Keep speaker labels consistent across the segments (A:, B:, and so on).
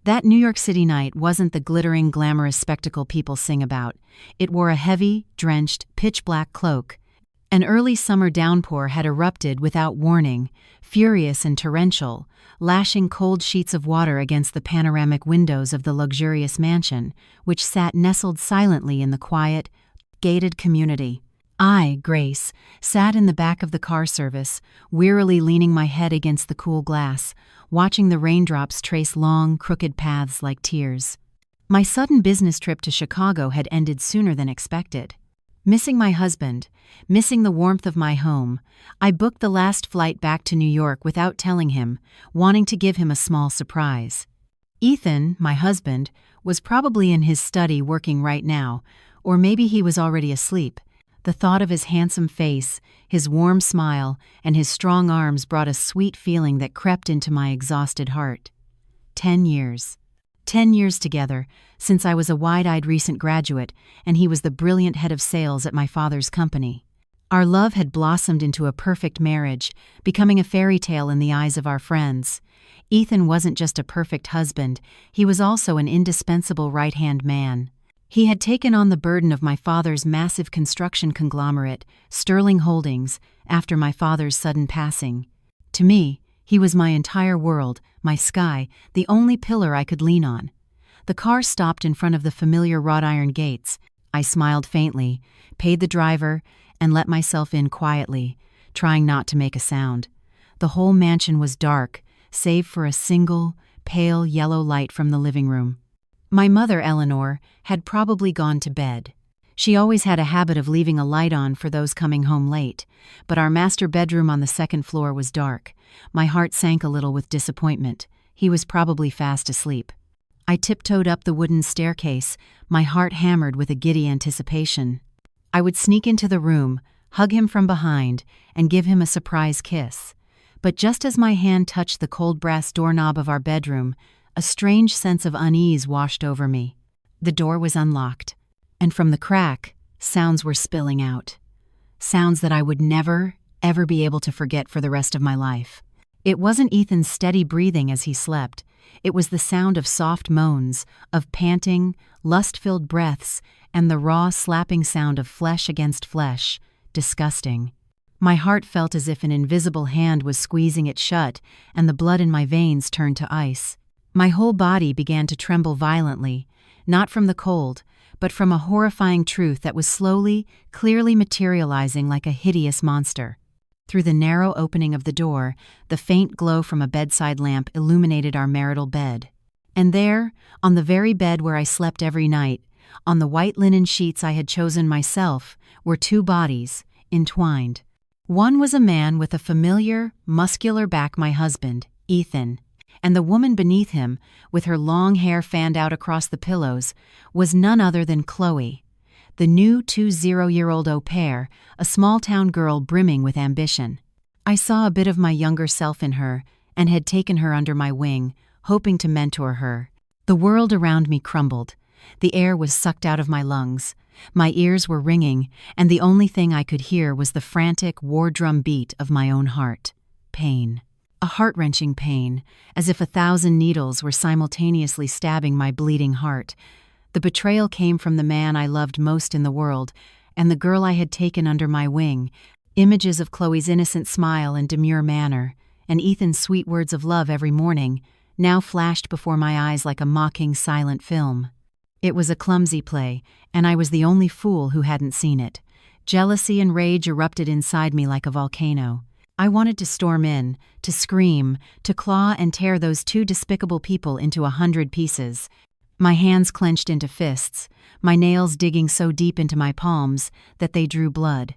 A: That New York City night wasn't the glittering, glamorous spectacle people sing about. It wore a heavy, drenched, pitch-black cloak. An early summer downpour had erupted without warning, furious and torrential, lashing cold sheets of water against the panoramic windows of the luxurious mansion, which sat nestled silently in the quiet, gated community. I, Grace, sat in the back of the car service, wearily leaning my head against the cool glass, watching the raindrops trace long, crooked paths like tears. My sudden business trip to Chicago had ended sooner than expected. Missing my husband, missing the warmth of my home, I booked the last flight back to New York without telling him, wanting to give him a small surprise. Ethan, my husband, was probably in his study working right now, or maybe he was already asleep. The thought of his handsome face, his warm smile, and his strong arms brought a sweet feeling that crept into my exhausted heart. 10 years. 10 years together, since I was a wide-eyed recent graduate, and he was the brilliant head of sales at my father's company. Our love had blossomed into a perfect marriage, becoming a fairy tale in the eyes of our friends. Ethan wasn't just a perfect husband, he was also an indispensable right-hand man. He had taken on the burden of my father's massive construction conglomerate, Sterling Holdings, after my father's sudden passing. To me, he was my entire world, my sky, the only pillar I could lean on. The car stopped in front of the familiar wrought iron gates. I smiled faintly, paid the driver, and let myself in quietly, trying not to make a sound. The whole mansion was dark, save for a single, pale yellow light from the living room. My mother, Eleanor, had probably gone to bed. She always had a habit of leaving a light on for those coming home late, but our master bedroom on the second floor was dark. My heart sank a little with disappointment. He was probably fast asleep. I tiptoed up the wooden staircase, my heart hammered with a giddy anticipation. I would sneak into the room, hug him from behind, and give him a surprise kiss. But just as my hand touched the cold brass doorknob of our bedroom, a strange sense of unease washed over me. The door was unlocked, and from the crack, sounds were spilling out. Sounds that I would never, ever be able to forget for the rest of my life. It wasn't Ethan's steady breathing as he slept. It was the sound of soft moans, of panting, lust-filled breaths, and the raw, slapping sound of flesh against flesh. Disgusting. My heart felt as if an invisible hand was squeezing it shut, and the blood in my veins turned to ice. My whole body began to tremble violently, not from the cold, but from a horrifying truth that was slowly, clearly materializing like a hideous monster. Through the narrow opening of the door, the faint glow from a bedside lamp illuminated our marital bed. And there, on the very bed where I slept every night, on the white linen sheets I had chosen myself, were two bodies, entwined. One was a man with a familiar, muscular back, my husband, Ethan, and the woman beneath him, with her long hair fanned out across the pillows, was none other than Chloe, the new 20-year-old au pair, a small-town girl brimming with ambition. I saw a bit of my younger self in her, and had taken her under my wing, hoping to mentor her. The world around me crumbled. The air was sucked out of my lungs. My ears were ringing, and the only thing I could hear was the frantic war drum beat of my own heart. Pain. A heart-wrenching pain, as if 1,000 needles were simultaneously stabbing my bleeding heart. The betrayal came from the man I loved most in the world, and the girl I had taken under my wing. Images of Chloe's innocent smile and demure manner, and Ethan's sweet words of love every morning, now flashed before my eyes like a mocking, silent film. It was a clumsy play, and I was the only fool who hadn't seen it. Jealousy and rage erupted inside me like a volcano. I wanted to storm in, to scream, to claw and tear those two despicable people into 100 pieces. My hands clenched into fists, my nails digging so deep into my palms that they drew blood.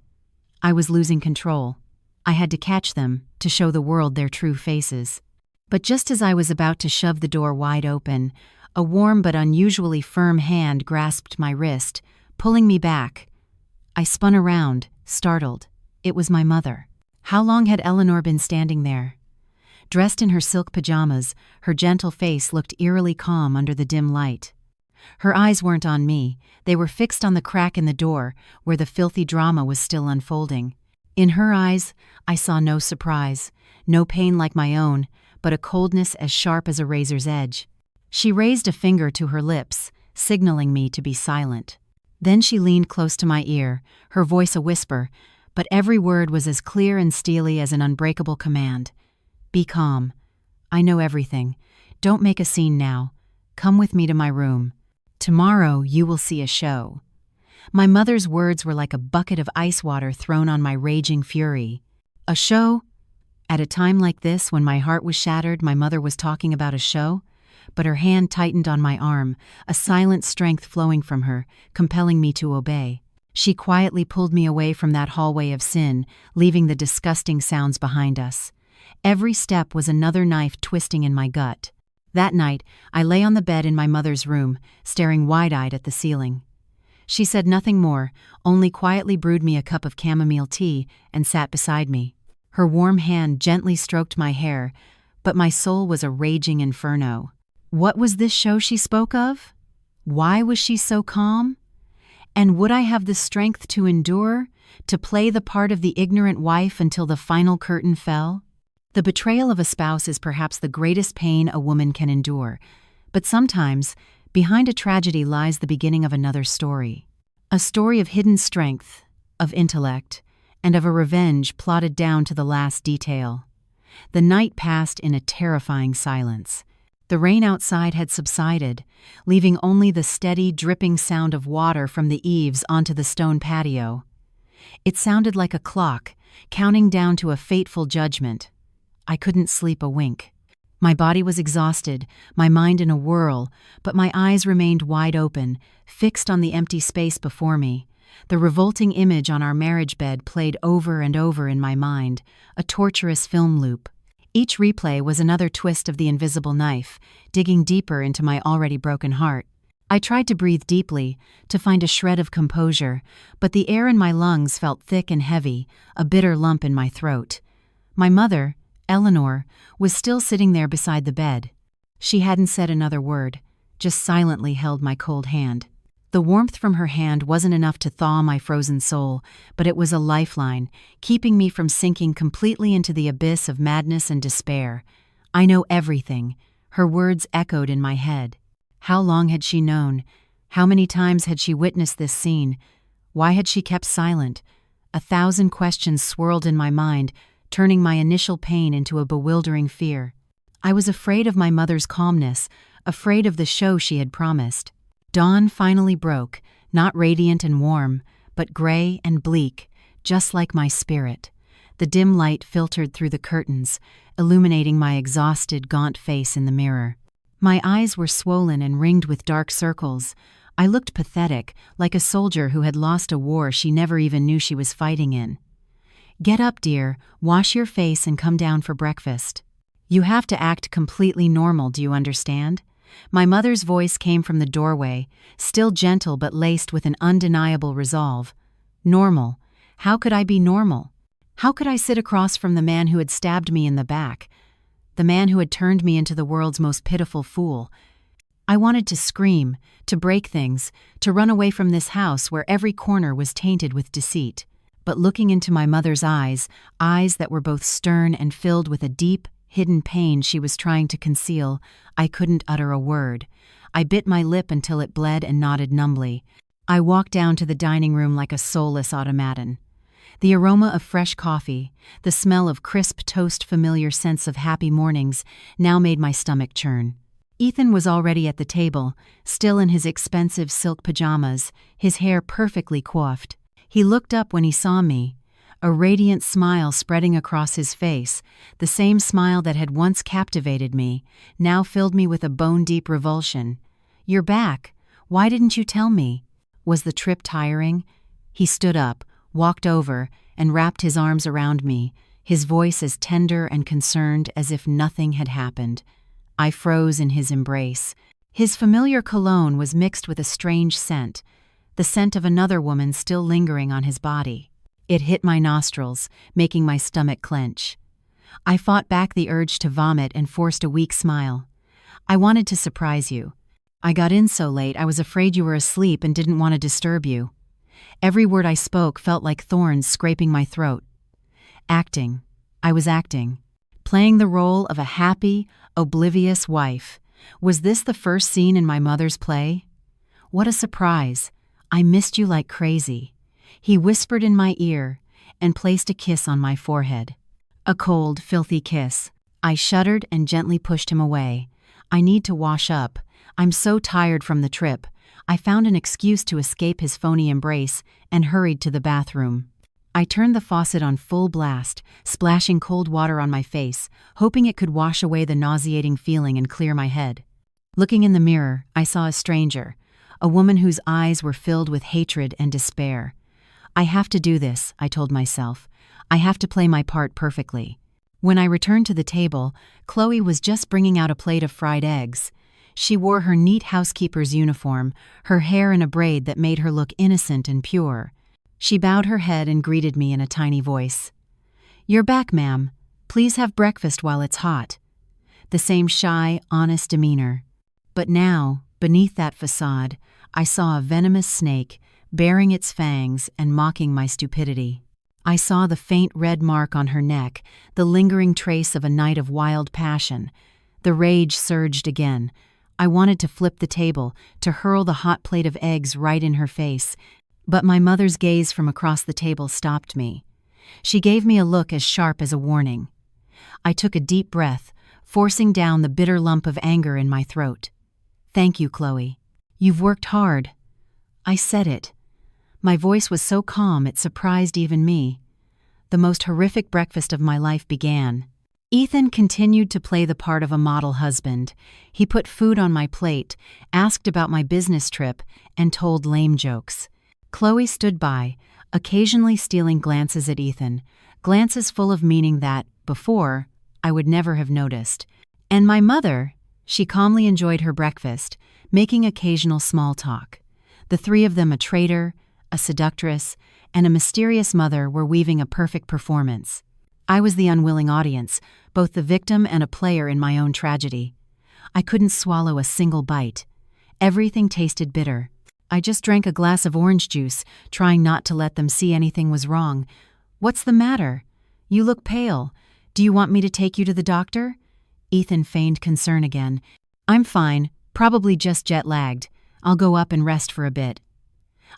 A: I was losing control. I had to catch them, to show the world their true faces. But just as I was about to shove the door wide open, a warm but unusually firm hand grasped my wrist, pulling me back. I spun around, startled. It was my mother. How long had Eleanor been standing there? Dressed in her silk pajamas, her gentle face looked eerily calm under the dim light. Her eyes weren't on me, they were fixed on the crack in the door, where the filthy drama was still unfolding. In her eyes, I saw no surprise, no pain like my own, but a coldness as sharp as a razor's edge. She raised a finger to her lips, signaling me to be silent. Then she leaned close to my ear, her voice a whisper, but every word was as clear and steely as an unbreakable command. Be calm. I know everything. Don't make a scene now. Come with me to my room. Tomorrow you will see a show. My mother's words were like a bucket of ice water thrown on my raging fury. A show? At a time like this, when my heart was shattered, my mother was talking about a show? But her hand tightened on my arm, a silent strength flowing from her, compelling me to obey. She quietly pulled me away from that hallway of sin, leaving the disgusting sounds behind us. Every step was another knife twisting in my gut. That night, I lay on the bed in my mother's room, staring wide-eyed at the ceiling. She said nothing more, only quietly brewed me a cup of chamomile tea and sat beside me. Her warm hand gently stroked my hair, but my soul was a raging inferno. What was this show she spoke of? Why was she so calm? And would I have the strength to endure, to play the part of the ignorant wife until the final curtain fell? The betrayal of a spouse is perhaps the greatest pain a woman can endure, but sometimes, behind a tragedy lies the beginning of another story. A story of hidden strength, of intellect, and of a revenge plotted down to the last detail. The night passed in a terrifying silence. The rain outside had subsided, leaving only the steady, dripping sound of water from the eaves onto the stone patio. It sounded like a clock, counting down to a fateful judgment. I couldn't sleep a wink. My body was exhausted, my mind in a whirl, but my eyes remained wide open, fixed on the empty space before me. The revolting image on our marriage bed played over and over in my mind, a torturous film loop. Each replay was another twist of the invisible knife, digging deeper into my already broken heart. I tried to breathe deeply, to find a shred of composure, but the air in my lungs felt thick and heavy, a bitter lump in my throat. My mother, Eleanor, was still sitting there beside the bed. She hadn't said another word, just silently held my cold hand. The warmth from her hand wasn't enough to thaw my frozen soul, but it was a lifeline, keeping me from sinking completely into the abyss of madness and despair. I know everything. Her words echoed in my head. How long had she known? How many times had she witnessed this scene? Why had she kept silent? 1,000 questions swirled in my mind, turning my initial pain into a bewildering fear. I was afraid of my mother's calmness, afraid of the show she had promised. Dawn finally broke, not radiant and warm, but gray and bleak, just like my spirit. The dim light filtered through the curtains, illuminating my exhausted, gaunt face in the mirror. My eyes were swollen and ringed with dark circles. I looked pathetic, like a soldier who had lost a war she never even knew she was fighting in. "Get up, dear, wash your face and come down for breakfast. You have to act completely normal, do you understand?" My mother's voice came from the doorway, still gentle but laced with an undeniable resolve. Normal? How could I be normal? How could I sit across from the man who had stabbed me in the back? The man who had turned me into the world's most pitiful fool? I wanted to scream, to break things, to run away from this house where every corner was tainted with deceit. But looking into my mother's eyes that were both stern and filled with a deep, hidden pain she was trying to conceal, I couldn't utter a word. I bit my lip until it bled and nodded numbly. I walked down to the dining room like a soulless automaton. The aroma of fresh coffee, the smell of crisp toast, familiar scents of happy mornings, now made my stomach churn. Ethan was already at the table, still in his expensive silk pajamas, his hair perfectly coiffed. He looked up when he saw me, a radiant smile spreading across his face, the same smile that had once captivated me, now filled me with a bone-deep revulsion. "You're back. Why didn't you tell me? Was the trip tiring?" He stood up, walked over, and wrapped his arms around me, his voice as tender and concerned as if nothing had happened. I froze in his embrace. His familiar cologne was mixed with a strange scent, the scent of another woman still lingering on his body. It hit my nostrils, making my stomach clench. I fought back the urge to vomit and forced a weak smile. "I wanted to surprise you. I got in so late I was afraid you were asleep and didn't want to disturb you." Every word I spoke felt like thorns scraping my throat. Acting. I was acting. Playing the role of a happy, oblivious wife. Was this the first scene in my mother's play? What a surprise! I missed you like crazy. He whispered in my ear and placed a kiss on my forehead. A cold, filthy kiss. I shuddered and gently pushed him away. I need to wash up. I'm so tired from the trip. I found an excuse to escape his phony embrace and hurried to the bathroom. I turned the faucet on full blast, splashing cold water on my face, hoping it could wash away the nauseating feeling and clear my head. Looking in the mirror, I saw a stranger, a woman whose eyes were filled with hatred and despair. I have to do this, I told myself. I have to play my part perfectly. When I returned to the table, Chloe was just bringing out a plate of fried eggs. She wore her neat housekeeper's uniform, her hair in a braid that made her look innocent and pure. She bowed her head and greeted me in a tiny voice. "You're back, ma'am. Please have breakfast while it's hot." The same shy, honest demeanor. But now, beneath that facade, I saw a venomous snake, baring its fangs and mocking my stupidity. I saw the faint red mark on her neck, the lingering trace of a night of wild passion. The rage surged again. I wanted to flip the table, to hurl the hot plate of eggs right in her face, but my mother's gaze from across the table stopped me. She gave me a look as sharp as a warning. I took a deep breath, forcing down the bitter lump of anger in my throat. "Thank you, Chloe. You've worked hard." I said it. My voice was so calm it surprised even me. The most horrific breakfast of my life began. Ethan continued to play the part of a model husband. He put food on my plate, asked about my business trip, and told lame jokes. Chloe stood by, occasionally stealing glances at Ethan, glances full of meaning that, before, I would never have noticed. And my mother, she calmly enjoyed her breakfast, making occasional small talk. The three of them, a traitor, a seductress, and a mysterious mother, were weaving a perfect performance. I was the unwilling audience, both the victim and a player in my own tragedy. I couldn't swallow a single bite. Everything tasted bitter. I just drank a glass of orange juice, trying not to let them see anything was wrong. "What's the matter? You look pale. Do you want me to take you to the doctor?" Ethan feigned concern again. "I'm fine, probably just jet-lagged. I'll go up and rest for a bit."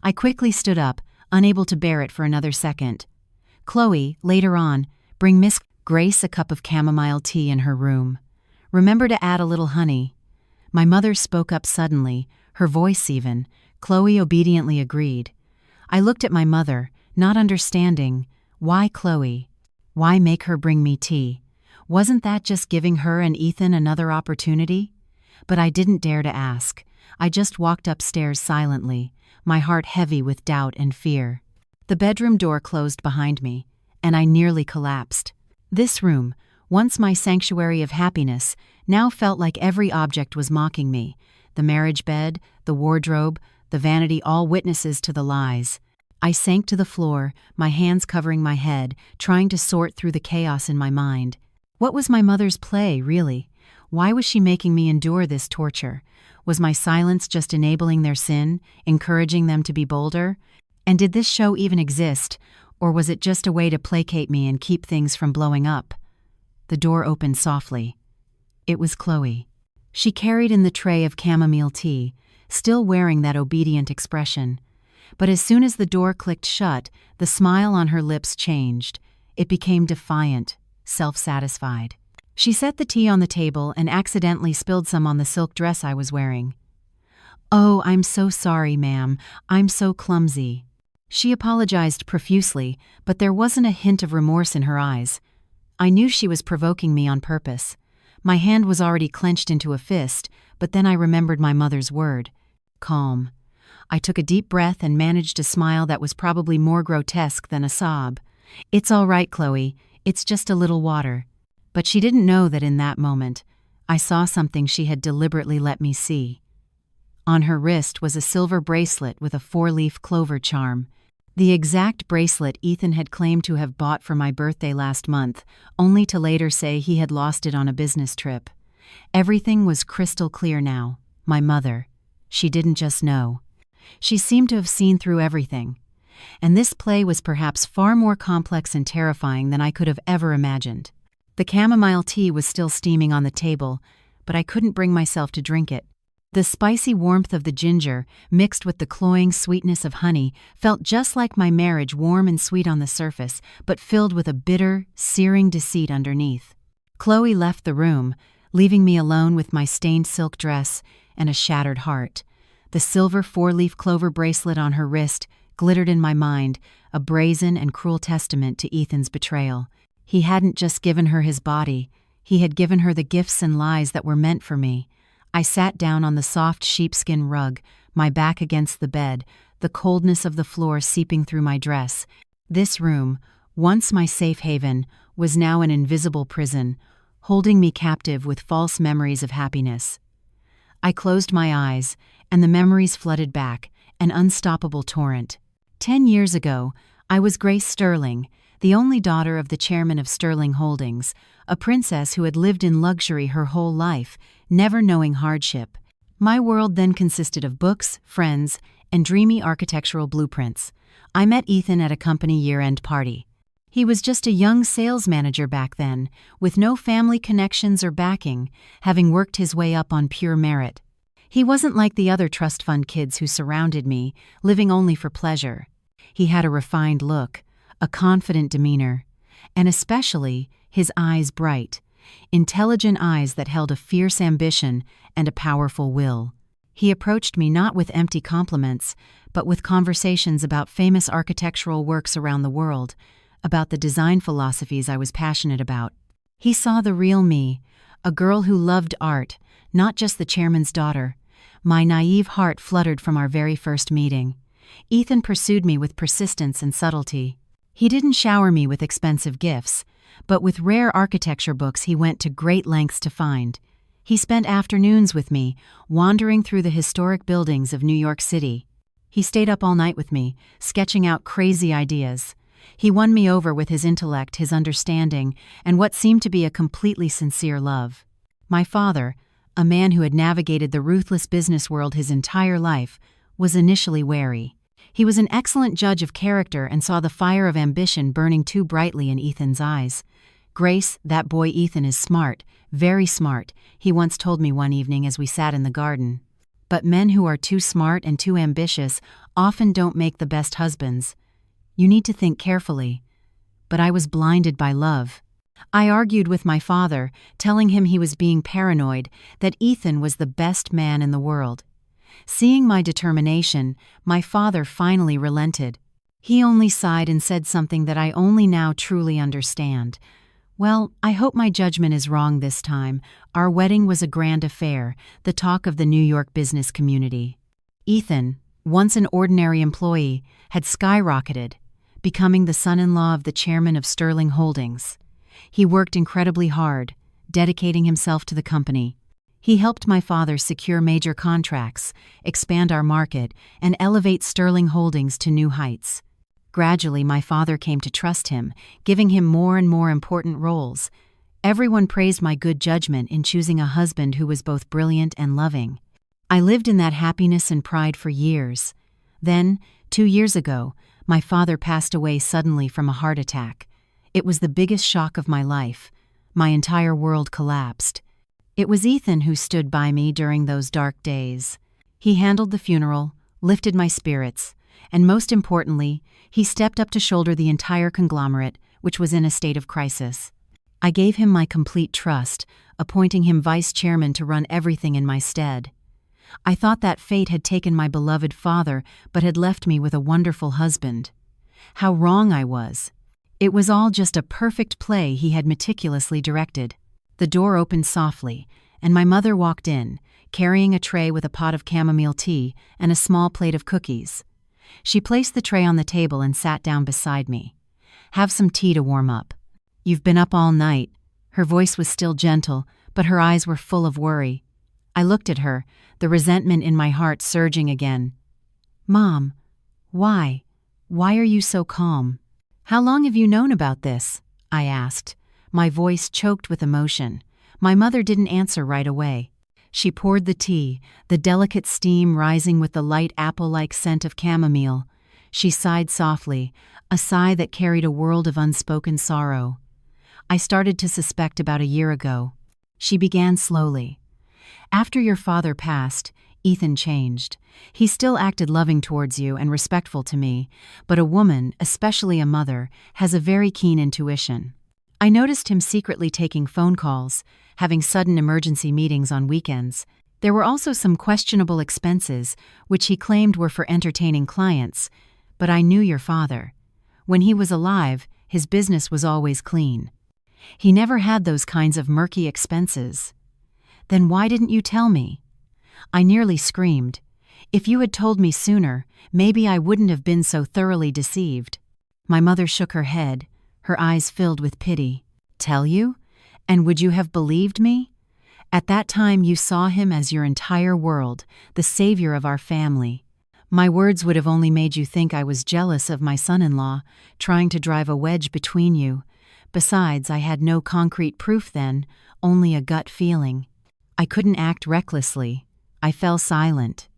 A: I quickly stood up, unable to bear it for another second. "Chloe, later on, bring Miss Grace a cup of chamomile tea in her room. Remember to add a little honey." My mother spoke up suddenly, her voice even. Chloe obediently agreed. I looked at my mother, not understanding. Why Chloe? Why make her bring me tea? Wasn't that just giving her and Ethan another opportunity? But I didn't dare to ask. I just walked upstairs silently, my heart heavy with doubt and fear. The bedroom door closed behind me, and I nearly collapsed. This room, once my sanctuary of happiness, now felt like every object was mocking me. The marriage bed, the wardrobe, the vanity, all witnesses to the lies. I sank to the floor, my hands covering my head, trying to sort through the chaos in my mind. What was my mother's play, really? Why was she making me endure this torture? Was my silence just enabling their sin, encouraging them to be bolder? And did this show even exist, or was it just a way to placate me and keep things from blowing up? The door opened softly. It was Chloe. She carried in the tray of chamomile tea, still wearing that obedient expression. But as soon as the door clicked shut, the smile on her lips changed. It became defiant, self-satisfied. She set the tea on the table and accidentally spilled some on the silk dress I was wearing. "Oh, I'm so sorry, ma'am. I'm so clumsy." She apologized profusely, but there wasn't a hint of remorse in her eyes. I knew she was provoking me on purpose. My hand was already clenched into a fist, but then I remembered my mother's word. Calm. I took a deep breath and managed a smile that was probably more grotesque than a sob. "It's all right, Chloe. It's just a little water." But she didn't know that in that moment, I saw something she had deliberately let me see. On her wrist was a silver bracelet with a 4-leaf clover charm. The exact bracelet Ethan had claimed to have bought for my birthday last month, only to later say he had lost it on a business trip. Everything was crystal clear now. My mother. She didn't just know. She seemed to have seen through everything. And this play was perhaps far more complex and terrifying than I could have ever imagined. The chamomile tea was still steaming on the table, but I couldn't bring myself to drink it. The spicy warmth of the ginger, mixed with the cloying sweetness of honey, felt just like my marriage, warm and sweet on the surface, but filled with a bitter, searing deceit underneath. Chloe left the room, leaving me alone with my stained silk dress and a shattered heart. The silver four-leaf clover bracelet on her wrist glittered in my mind, a brazen and cruel testament to Ethan's betrayal. He hadn't just given her his body, he had given her the gifts and lies that were meant for me. I sat down on the soft sheepskin rug, my back against the bed, the coldness of the floor seeping through my dress. This room, once my safe haven, was now an invisible prison, holding me captive with false memories of happiness. I closed my eyes, and the memories flooded back, an unstoppable torrent. 10 years ago, I was Grace Sterling, the only daughter of the chairman of Sterling Holdings, a princess who had lived in luxury her whole life, never knowing hardship. My world then consisted of books, friends, and dreamy architectural blueprints. I met Ethan at a company year-end party. He was just a young sales manager back then, with no family connections or backing, having worked his way up on pure merit. He wasn't like the other trust fund kids who surrounded me, living only for pleasure. He had a refined look, a confident demeanor, and especially his eyes bright, intelligent eyes that held a fierce ambition and a powerful will. He approached me not with empty compliments, but with conversations about famous architectural works around the world, about the design philosophies I was passionate about. He saw the real me, a girl who loved art, not just the chairman's daughter. My naive heart fluttered from our very first meeting. Ethan pursued me with persistence and subtlety. He didn't shower me with expensive gifts, but with rare architecture books he went to great lengths to find. He spent afternoons with me, wandering through the historic buildings of New York City. He stayed up all night with me, sketching out crazy ideas. He won me over with his intellect, his understanding, and what seemed to be a completely sincere love. My father, a man who had navigated the ruthless business world his entire life, was initially wary. He was an excellent judge of character and saw the fire of ambition burning too brightly in Ethan's eyes. "Grace, that boy Ethan is smart, very smart," he once told me one evening as we sat in the garden. "But men who are too smart and too ambitious often don't make the best husbands. You need to think carefully." But I was blinded by love. I argued with my father, telling him he was being paranoid, that Ethan was the best man in the world. Seeing my determination, my father finally relented. He only sighed and said something that I only now truly understand. "Well, I hope my judgment is wrong this time. Our wedding was a grand affair, the talk of the New York business community." Ethan, once an ordinary employee, had skyrocketed, becoming the son-in-law of the chairman of Sterling Holdings. He worked incredibly hard, dedicating himself to the company. He helped my father secure major contracts, expand our market, and elevate Sterling Holdings to new heights. Gradually, my father came to trust him, giving him more and more important roles. Everyone praised my good judgment in choosing a husband who was both brilliant and loving. I lived in that happiness and pride for years. Then, 2 years ago, my father passed away suddenly from a heart attack. It was the biggest shock of my life. My entire world collapsed. It was Ethan who stood by me during those dark days. He handled the funeral, lifted my spirits, and most importantly, he stepped up to shoulder the entire conglomerate, which was in a state of crisis. I gave him my complete trust, appointing him vice chairman to run everything in my stead. I thought that fate had taken my beloved father, but had left me with a wonderful husband. How wrong I was. It was all just a perfect play he had meticulously directed. The door opened softly, and my mother walked in, carrying a tray with a pot of chamomile tea and a small plate of cookies. She placed the tray on the table and sat down beside me. "Have some tea to warm up. You've been up all night." Her voice was still gentle, but her eyes were full of worry. I looked at her, the resentment in my heart surging again. "Mom, why? Why are you so calm?" "How long have you known about this?" I asked, my voice choked with emotion. My mother didn't answer right away. She poured the tea, the delicate steam rising with the light apple-like scent of chamomile. She sighed softly, a sigh that carried a world of unspoken sorrow. "I started to suspect about a year ago." She began slowly. After your father passed, Ethan changed. He still acted loving towards you and respectful to me, but a woman, especially a mother, has a very keen intuition. I noticed him secretly taking phone calls, having sudden emergency meetings on weekends. There were also some questionable expenses, which he claimed were for entertaining clients, but I knew your father. When he was alive, his business was always clean. He never had those kinds of murky expenses. Then why didn't you tell me? I nearly screamed. If you had told me sooner, maybe I wouldn't have been so thoroughly deceived. My mother shook her head, her eyes filled with pity. Tell you? And would you have believed me? At that time you saw him as your entire world, the savior of our family. My words would have only made you think I was jealous of my son-in-law, trying to drive a wedge between you. Besides, I had no concrete proof then, only a gut feeling. I couldn't act recklessly. I fell silent.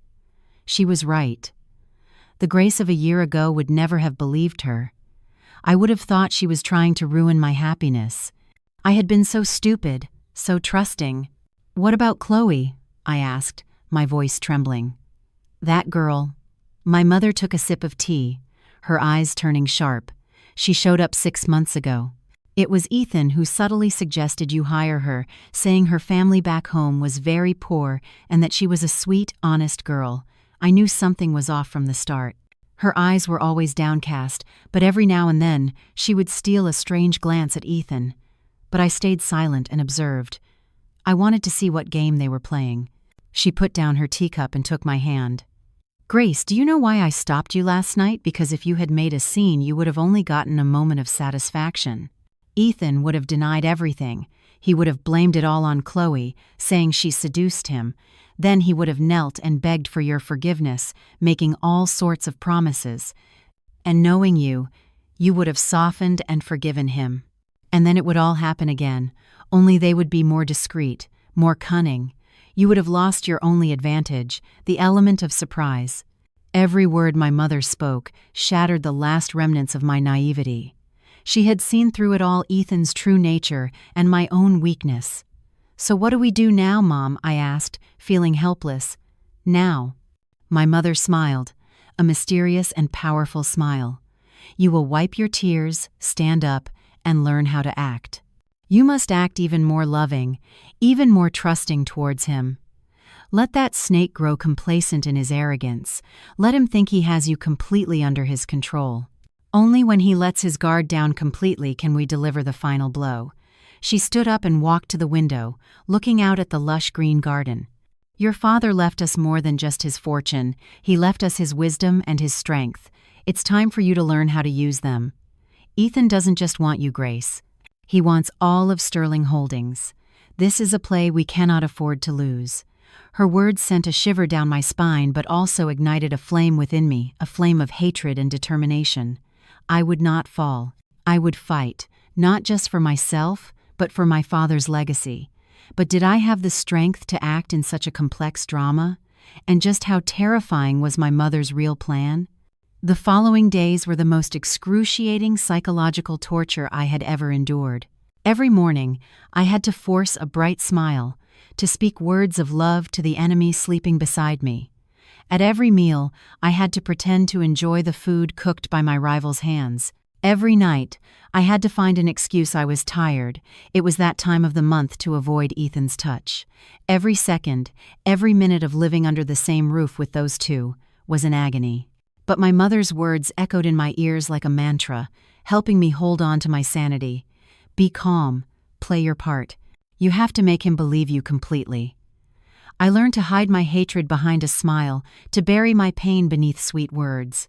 A: She was right. The Grace of a year ago would never have believed her. I would have thought she was trying to ruin my happiness. I had been so stupid, so trusting. What about Chloe? I asked, my voice trembling. That girl. My mother took a sip of tea, her eyes turning sharp. She showed up 6 months ago. It was Ethan who subtly suggested you hire her, saying her family back home was very poor and that she was a sweet, honest girl. I knew something was off from the start. Her eyes were always downcast, but every now and then she would steal a strange glance at Ethan. But I stayed silent and observed. I wanted to see what game they were playing. She put down her teacup and took my hand. Grace, do you know why I stopped you last night? Because if you had made a scene, you would have only gotten a moment of satisfaction. Ethan would have denied everything. He would have blamed it all on Chloe, saying she seduced him. Then he would have knelt and begged for your forgiveness, making all sorts of promises. And knowing you, you would have softened and forgiven him. And then it would all happen again, only they would be more discreet, more cunning. You would have lost your only advantage, the element of surprise. Every word my mother spoke shattered the last remnants of my naivety. She had seen through it all, Ethan's true nature and my own weakness. So what do we do now, Mom? I asked, feeling helpless. Now. My mother smiled, a mysterious and powerful smile. You will wipe your tears, stand up, and learn how to act. You must act even more loving, even more trusting towards him. Let that snake grow complacent in his arrogance. Let him think he has you completely under his control. Only when he lets his guard down completely can we deliver the final blow. She stood up and walked to the window, looking out at the lush green garden. Your father left us more than just his fortune. He left us his wisdom and his strength. It's time for you to learn how to use them. Ethan doesn't just want you, Grace. He wants all of Sterling Holdings. This is a play we cannot afford to lose. Her words sent a shiver down my spine but also ignited a flame within me, a flame of hatred and determination. I would not fall. I would fight, not just for myself, but for my father's legacy. But did I have the strength to act in such a complex drama? And just how terrifying was my mother's real plan? The following days were the most excruciating psychological torture I had ever endured. Every morning, I had to force a bright smile, to speak words of love to the enemy sleeping beside me. At every meal, I had to pretend to enjoy the food cooked by my rival's hands. Every night, I had to find an excuse I was tired. It was that time of the month to avoid Ethan's touch. Every second, every minute of living under the same roof with those two was an agony. But my mother's words echoed in my ears like a mantra, helping me hold on to my sanity. Be calm. Play your part. You have to make him believe you completely. I learned to hide my hatred behind a smile, to bury my pain beneath sweet words.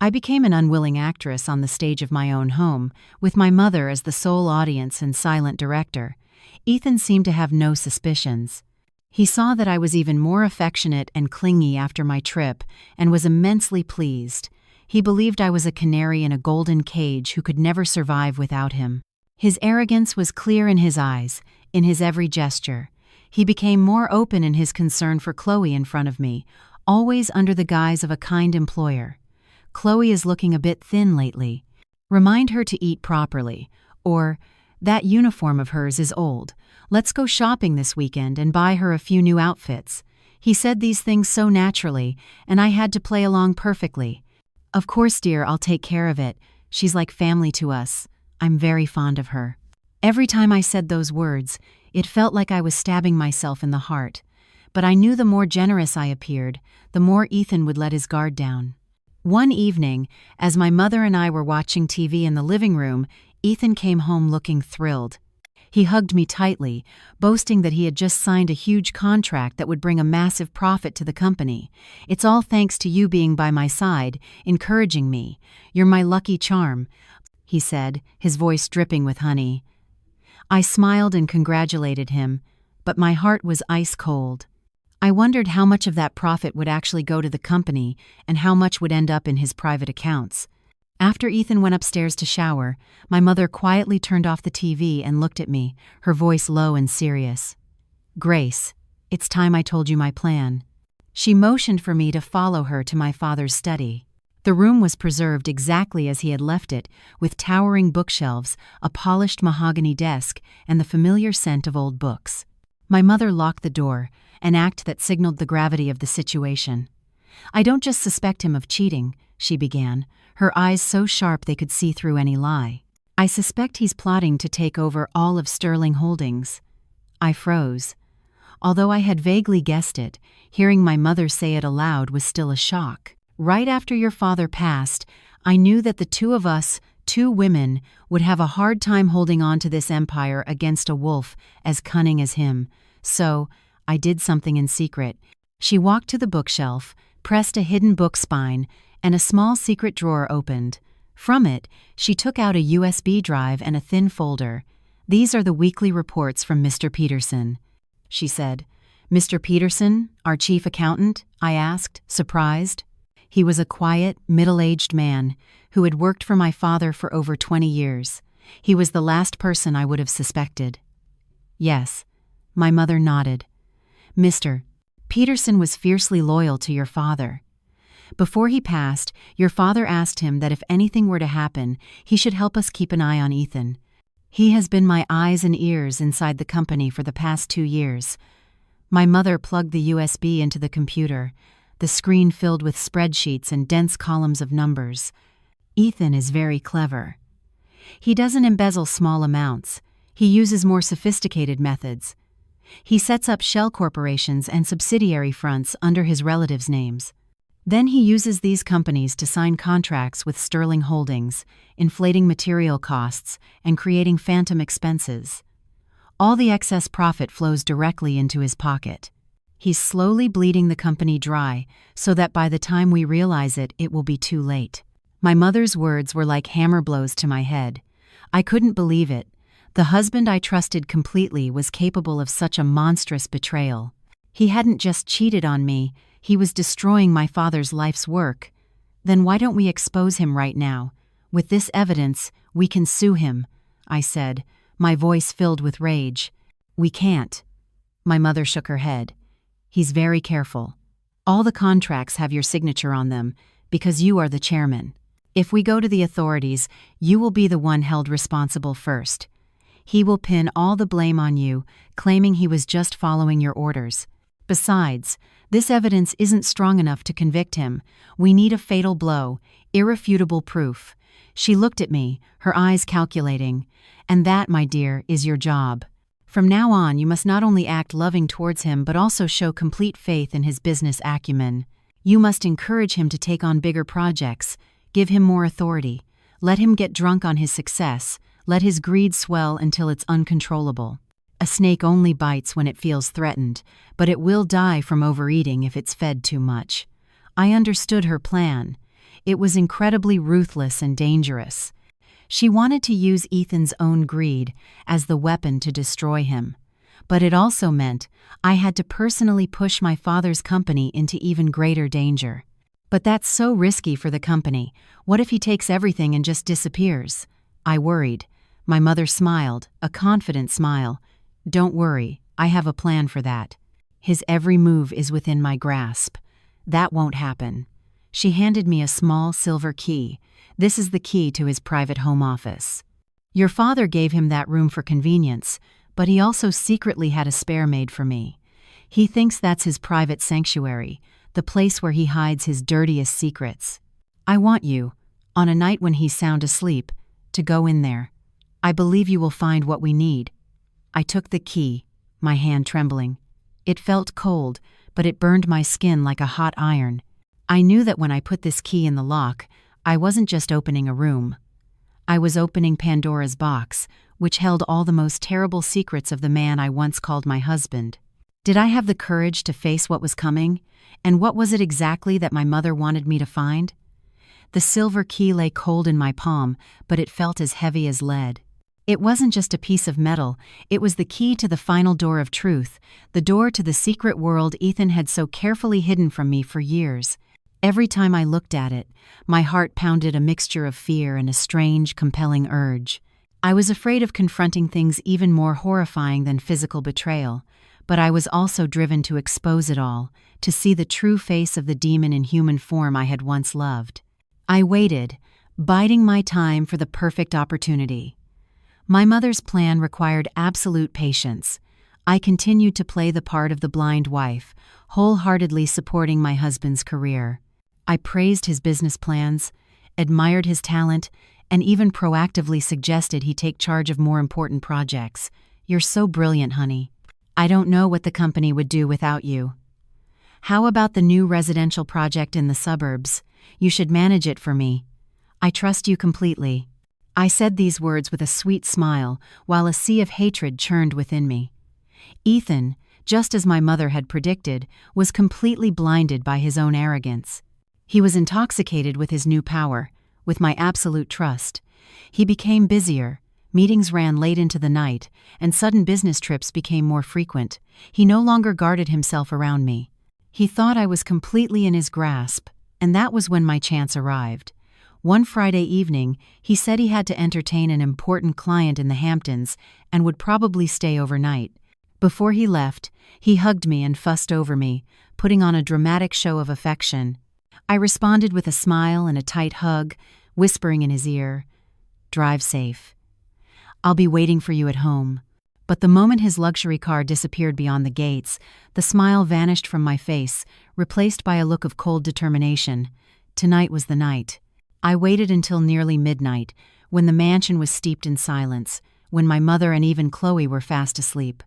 A: I became an unwilling actress on the stage of my own home, with my mother as the sole audience and silent director. Ethan seemed to have no suspicions. He saw that I was even more affectionate and clingy after my trip, and was immensely pleased. He believed I was a canary in a golden cage who could never survive without him. His arrogance was clear in his eyes, in his every gesture. He became more open in his concern for Chloe in front of me, always under the guise of a kind employer. Chloe is looking a bit thin lately. Remind her to eat properly, or that uniform of hers is old. Let's go shopping this weekend and buy her a few new outfits. He said these things so naturally, and I had to play along perfectly. Of course, dear, I'll take care of it. She's like family to us. I'm very fond of her. Every time I said those words, it felt like I was stabbing myself in the heart. But I knew the more generous I appeared, the more Ethan would let his guard down. One evening, as my mother and I were watching TV in the living room, Ethan came home looking thrilled. He hugged me tightly, boasting that he had just signed a huge contract that would bring a massive profit to the company. "It's all thanks to you being by my side, encouraging me. You're my lucky charm," he said, his voice dripping with honey. I smiled and congratulated him, but my heart was ice cold. I wondered how much of that profit would actually go to the company and how much would end up in his private accounts. After Ethan went upstairs to shower, my mother quietly turned off the TV and looked at me, her voice low and serious. "Grace, it's time I told you my plan." She motioned for me to follow her to my father's study. The room was preserved exactly as he had left it, with towering bookshelves, a polished mahogany desk, and the familiar scent of old books. My mother locked the door, an act that signaled the gravity of the situation. "I don't just suspect him of cheating," she began, her eyes so sharp they could see through any lie. "I suspect he's plotting to take over all of Sterling Holdings." I froze. Although I had vaguely guessed it, hearing my mother say it aloud was still a shock. "Right after your father passed, I knew that the two of us, two women, would have a hard time holding on to this empire against a wolf as cunning as him. So, I did something in secret." She walked to the bookshelf, pressed a hidden book spine, and a small secret drawer opened. From it, she took out a USB drive and a thin folder. "These are the weekly reports from Mr. Peterson," she said. "Mr. Peterson, our chief accountant?" I asked, surprised. He was a quiet, middle-aged man who had worked for my father for over 20 years. He was the last person I would have suspected. "Yes." My mother nodded. "Mr. Peterson was fiercely loyal to your father. Before he passed, your father asked him that if anything were to happen, he should help us keep an eye on Ethan. He has been my eyes and ears inside the company for the past 2 years." My mother plugged the USB into the computer, the screen filled with spreadsheets and dense columns of numbers. "Ethan is very clever. He doesn't embezzle small amounts. He uses more sophisticated methods. He sets up shell corporations and subsidiary fronts under his relatives' names. Then he uses these companies to sign contracts with Sterling Holdings, inflating material costs and creating phantom expenses. All the excess profit flows directly into his pocket. He's slowly bleeding the company dry so that by the time we realize it, it will be too late." My mother's words were like hammer blows to my head. I couldn't believe it. The husband I trusted completely was capable of such a monstrous betrayal. He hadn't just cheated on me, he was destroying my father's life's work. "Then why don't we expose him right now? With this evidence, we can sue him," I said, my voice filled with rage. "We can't." My mother shook her head. "He's very careful. All the contracts have your signature on them, because you are the chairman. If we go to the authorities, you will be the one held responsible first. He will pin all the blame on you, claiming he was just following your orders. Besides, this evidence isn't strong enough to convict him. We need a fatal blow, irrefutable proof." She looked at me, her eyes calculating. "And that, my dear, is your job. From now on, you must not only act loving towards him but also show complete faith in his business acumen. You must encourage him to take on bigger projects, give him more authority, let him get drunk on his success, let his greed swell until it's uncontrollable. A snake only bites when it feels threatened, but it will die from overeating if it's fed too much." I understood her plan. It was incredibly ruthless and dangerous. She wanted to use Ethan's own greed as the weapon to destroy him. But it also meant I had to personally push my father's company into even greater danger. "But that's so risky for the company. What if he takes everything and just disappears?" I worried. My mother smiled, a confident smile. "Don't worry, I have a plan for that. His every move is within my grasp. That won't happen." She handed me a small silver key. "This is the key to his private home office. Your father gave him that room for convenience, but he also secretly had a spare made for me. He thinks that's his private sanctuary, the place where he hides his dirtiest secrets. I want you, on a night when he's sound asleep, to go in there. I believe you will find what we need." I took the key, my hand trembling. It felt cold, but it burned my skin like a hot iron. I knew that when I put this key in the lock, I wasn't just opening a room. I was opening Pandora's box, which held all the most terrible secrets of the man I once called my husband. Did I have the courage to face what was coming? And what was it exactly that my mother wanted me to find? The silver key lay cold in my palm, but it felt as heavy as lead. It wasn't just a piece of metal, it was the key to the final door of truth, the door to the secret world Ethan had so carefully hidden from me for years. Every time I looked at it, my heart pounded a mixture of fear and a strange, compelling urge. I was afraid of confronting things even more horrifying than physical betrayal, but I was also driven to expose it all, to see the true face of the demon in human form I had once loved. I waited, biding my time for the perfect opportunity. My mother's plan required absolute patience. I continued to play the part of the blind wife, wholeheartedly supporting my husband's career. I praised his business plans, admired his talent, and even proactively suggested he take charge of more important projects. "You're so brilliant, honey. I don't know what the company would do without you. How about the new residential project in the suburbs? You should manage it for me. I trust you completely." I said these words with a sweet smile, while a sea of hatred churned within me. Ethan, just as my mother had predicted, was completely blinded by his own arrogance. He was intoxicated with his new power, with my absolute trust. He became busier, meetings ran late into the night, and sudden business trips became more frequent. He no longer guarded himself around me. He thought I was completely in his grasp, and that was when my chance arrived. One Friday evening, he said he had to entertain an important client in the Hamptons and would probably stay overnight. Before he left, he hugged me and fussed over me, putting on a dramatic show of affection. I responded with a smile and a tight hug, whispering in his ear, "Drive safe. I'll be waiting for you at home." But the moment his luxury car disappeared beyond the gates, the smile vanished from my face, replaced by a look of cold determination. Tonight was the night. I waited until nearly midnight, when the mansion was steeped in silence, when my mother and even Chloe were fast asleep.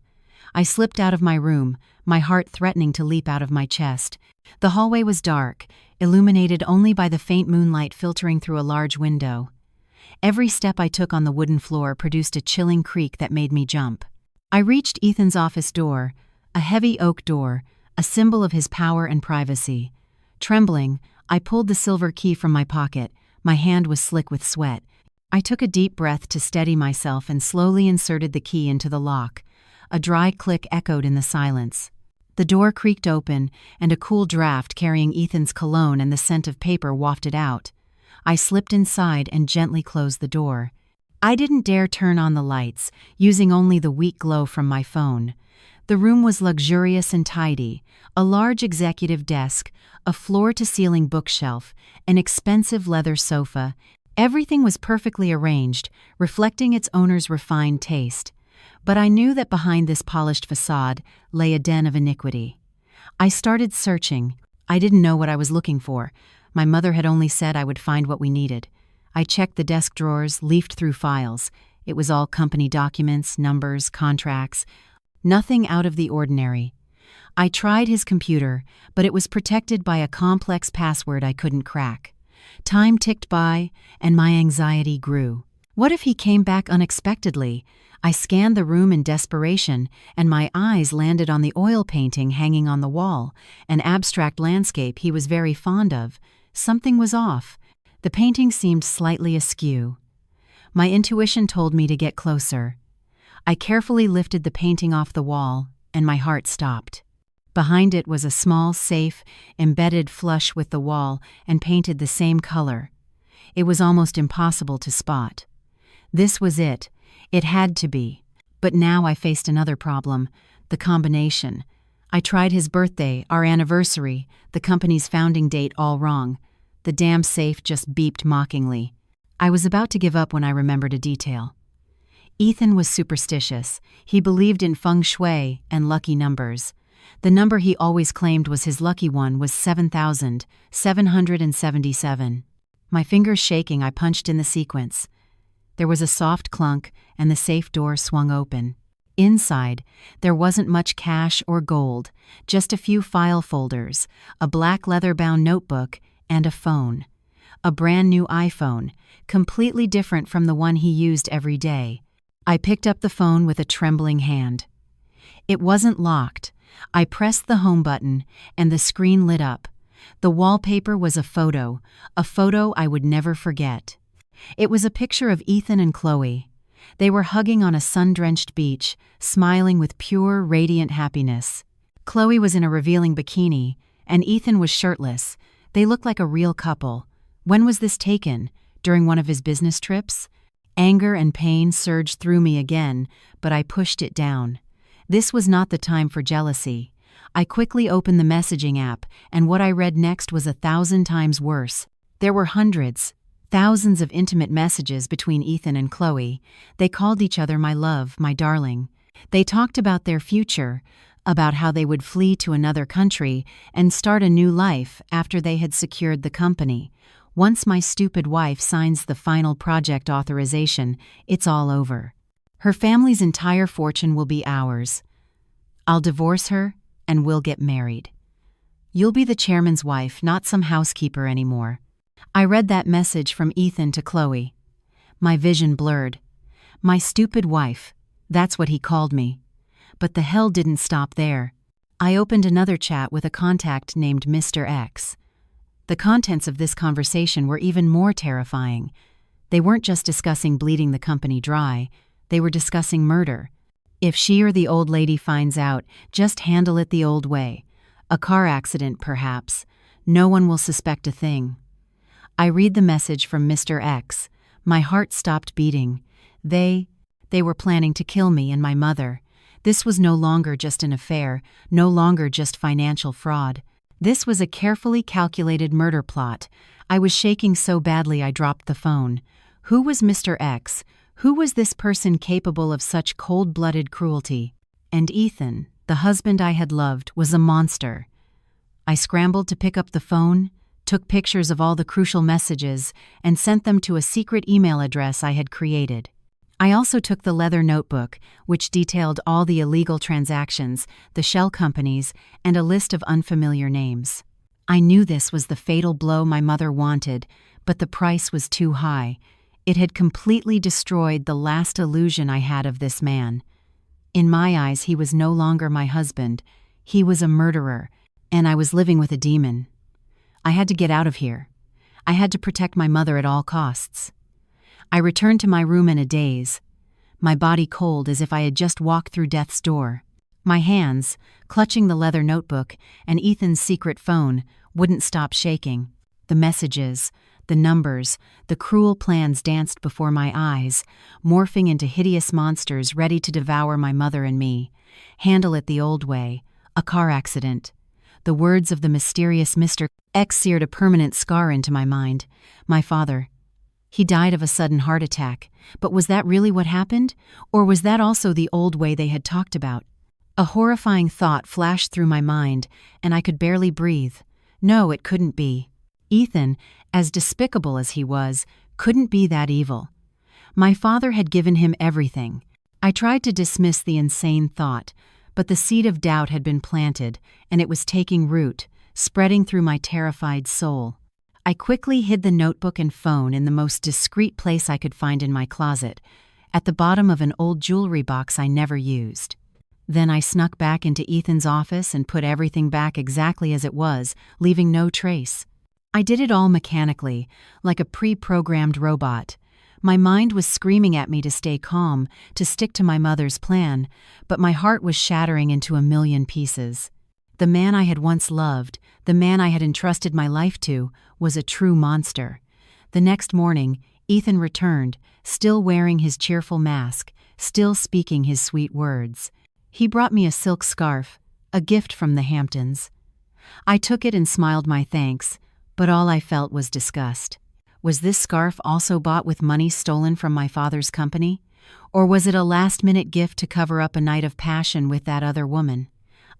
A: I slipped out of my room, my heart threatening to leap out of my chest. The hallway was dark, illuminated only by the faint moonlight filtering through a large window. Every step I took on the wooden floor produced a chilling creak that made me jump. I reached Ethan's office door, a heavy oak door, a symbol of his power and privacy. Trembling, I pulled the silver key from my pocket. My hand was slick with sweat. I took a deep breath to steady myself and slowly inserted the key into the lock. A dry click echoed in the silence. The door creaked open, and a cool draft carrying Ethan's cologne and the scent of paper wafted out. I slipped inside and gently closed the door. I didn't dare turn on the lights, using only the weak glow from my phone. The room was luxurious and tidy, a large executive desk, a floor-to-ceiling bookshelf, an expensive leather sofa. Everything was perfectly arranged, reflecting its owner's refined taste. But I knew that behind this polished facade lay a den of iniquity. I started searching. I didn't know what I was looking for. My mother had only said I would find what we needed. I checked the desk drawers, leafed through files. It was all company documents, numbers, contracts. Nothing out of the ordinary. I tried his computer, but it was protected by a complex password I couldn't crack. Time ticked by, and my anxiety grew. What if he came back unexpectedly? I scanned the room in desperation, and my eyes landed on the oil painting hanging on the wall, an abstract landscape he was very fond of. Something was off. The painting seemed slightly askew. My intuition told me to get closer. I carefully lifted the painting off the wall, and my heart stopped. Behind it was a small safe, embedded flush with the wall and painted the same color. It was almost impossible to spot. This was it. It had to be. But now I faced another problem, the combination. I tried his birthday, our anniversary, the company's founding date all wrong. The damn safe just beeped mockingly. I was about to give up when I remembered a detail. Ethan was superstitious. He believed in feng shui and lucky numbers. The number he always claimed was his lucky one was 7,777. My fingers shaking, I punched in the sequence. There was a soft clunk, and the safe door swung open. Inside, there wasn't much cash or gold, just a few file folders, a black leather-bound notebook, and a phone. A brand new iPhone, completely different from the one he used every day. I picked up the phone with a trembling hand. It wasn't locked. I pressed the home button, and the screen lit up. The wallpaper was a photo I would never forget. It was a picture of Ethan and Chloe. They were hugging on a sun-drenched beach, smiling with pure, radiant happiness. Chloe was in a revealing bikini, and Ethan was shirtless. They looked like a real couple. When was this taken? During one of his business trips? Anger and pain surged through me again, but I pushed it down. This was not the time for jealousy. I quickly opened the messaging app, and what I read next was 1,000 times worse. There were hundreds, thousands of intimate messages between Ethan and Chloe. They called each other my love, my darling. They talked about their future, about how they would flee to another country and start a new life after they had secured the company. Once my stupid wife signs the final project authorization, it's all over. Her family's entire fortune will be ours. I'll divorce her, and we'll get married. You'll be the chairman's wife, not some housekeeper anymore. I read that message from Ethan to Chloe. My vision blurred. My stupid wife, that's what he called me. But the hell didn't stop there. I opened another chat with a contact named Mr. X. The contents of this conversation were even more terrifying. They weren't just discussing bleeding the company dry, they were discussing murder. If she or the old lady finds out, just handle it the old way. A car accident, perhaps. No one will suspect a thing. I read the message from Mr. X. My heart stopped beating. They were planning to kill me and my mother. This was no longer just an affair, no longer just financial fraud. This was a carefully calculated murder plot. I was shaking so badly I dropped the phone. Who was Mr. X? Who was this person capable of such cold-blooded cruelty? And Ethan, the husband I had loved, was a monster. I scrambled to pick up the phone, took pictures of all the crucial messages, and sent them to a secret email address I had created. I also took the leather notebook, which detailed all the illegal transactions, the shell companies, and a list of unfamiliar names. I knew this was the fatal blow my mother wanted, but the price was too high. It had completely destroyed the last illusion I had of this man. In my eyes, he was no longer my husband. He was a murderer, and I was living with a demon. I had to get out of here. I had to protect my mother at all costs. I returned to my room in a daze, my body cold as if I had just walked through death's door. My hands, clutching the leather notebook and Ethan's secret phone, wouldn't stop shaking. The messages, the numbers, the cruel plans danced before my eyes, morphing into hideous monsters ready to devour my mother and me. Handle it the old way. A car accident. The words of the mysterious Mr. X seared a permanent scar into my mind. My father. He died of a sudden heart attack. But was that really what happened? Or was that also the old way they had talked about? A horrifying thought flashed through my mind, and I could barely breathe. No, it couldn't be. Ethan, as despicable as he was, couldn't be that evil. My father had given him everything. I tried to dismiss the insane thought, but the seed of doubt had been planted, and it was taking root, spreading through my terrified soul. I quickly hid the notebook and phone in the most discreet place I could find in my closet, at the bottom of an old jewelry box I never used. Then I snuck back into Ethan's office and put everything back exactly as it was, leaving no trace. I did it all mechanically, like a pre-programmed robot. My mind was screaming at me to stay calm, to stick to my mother's plan, but my heart was shattering into a million pieces. The man I had once loved, the man I had entrusted my life to, was a true monster. The next morning, Ethan returned, still wearing his cheerful mask, still speaking his sweet words. He brought me a silk scarf, a gift from the Hamptons. I took it and smiled my thanks, but all I felt was disgust. Was this scarf also bought with money stolen from my father's company? Or was it a last-minute gift to cover up a night of passion with that other woman?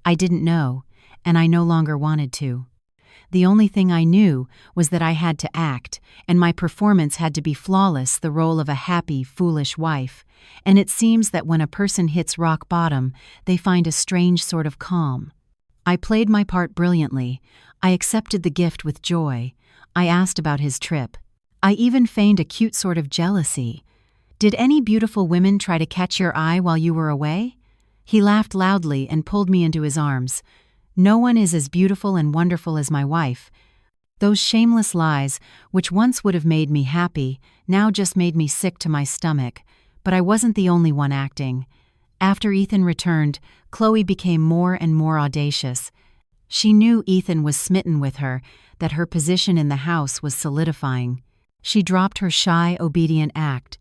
A: I didn't know, and I no longer wanted to. The only thing I knew was that I had to act, and my performance had to be flawless, the role of a happy, foolish wife. And it seems that when a person hits rock bottom, they find a strange sort of calm. I played my part brilliantly. I accepted the gift with joy. I asked about his trip. I even feigned a cute sort of jealousy. "Did any beautiful women try to catch your eye while you were away?" He laughed loudly and pulled me into his arms. "No one is as beautiful and wonderful as my wife." Those shameless lies, which once would have made me happy, now just made me sick to my stomach. But I wasn't the only one acting. After Ethan returned, Chloe became more and more audacious. She knew Ethan was smitten with her, that her position in the house was solidifying. She dropped her shy, obedient act.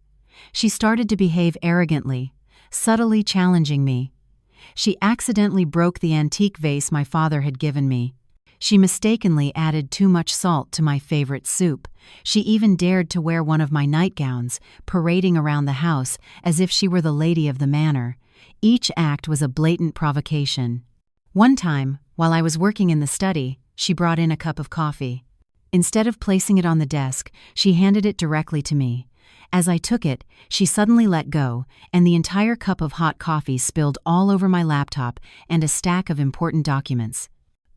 A: She started to behave arrogantly, subtly challenging me. She accidentally broke the antique vase my father had given me. She mistakenly added too much salt to my favorite soup. She even dared to wear one of my nightgowns, parading around the house as if she were the lady of the manor. Each act was a blatant provocation. One time, while I was working in the study, she brought in a cup of coffee. Instead of placing it on the desk, she handed it directly to me. As I took it, she suddenly let go, and the entire cup of hot coffee spilled all over my laptop and a stack of important documents.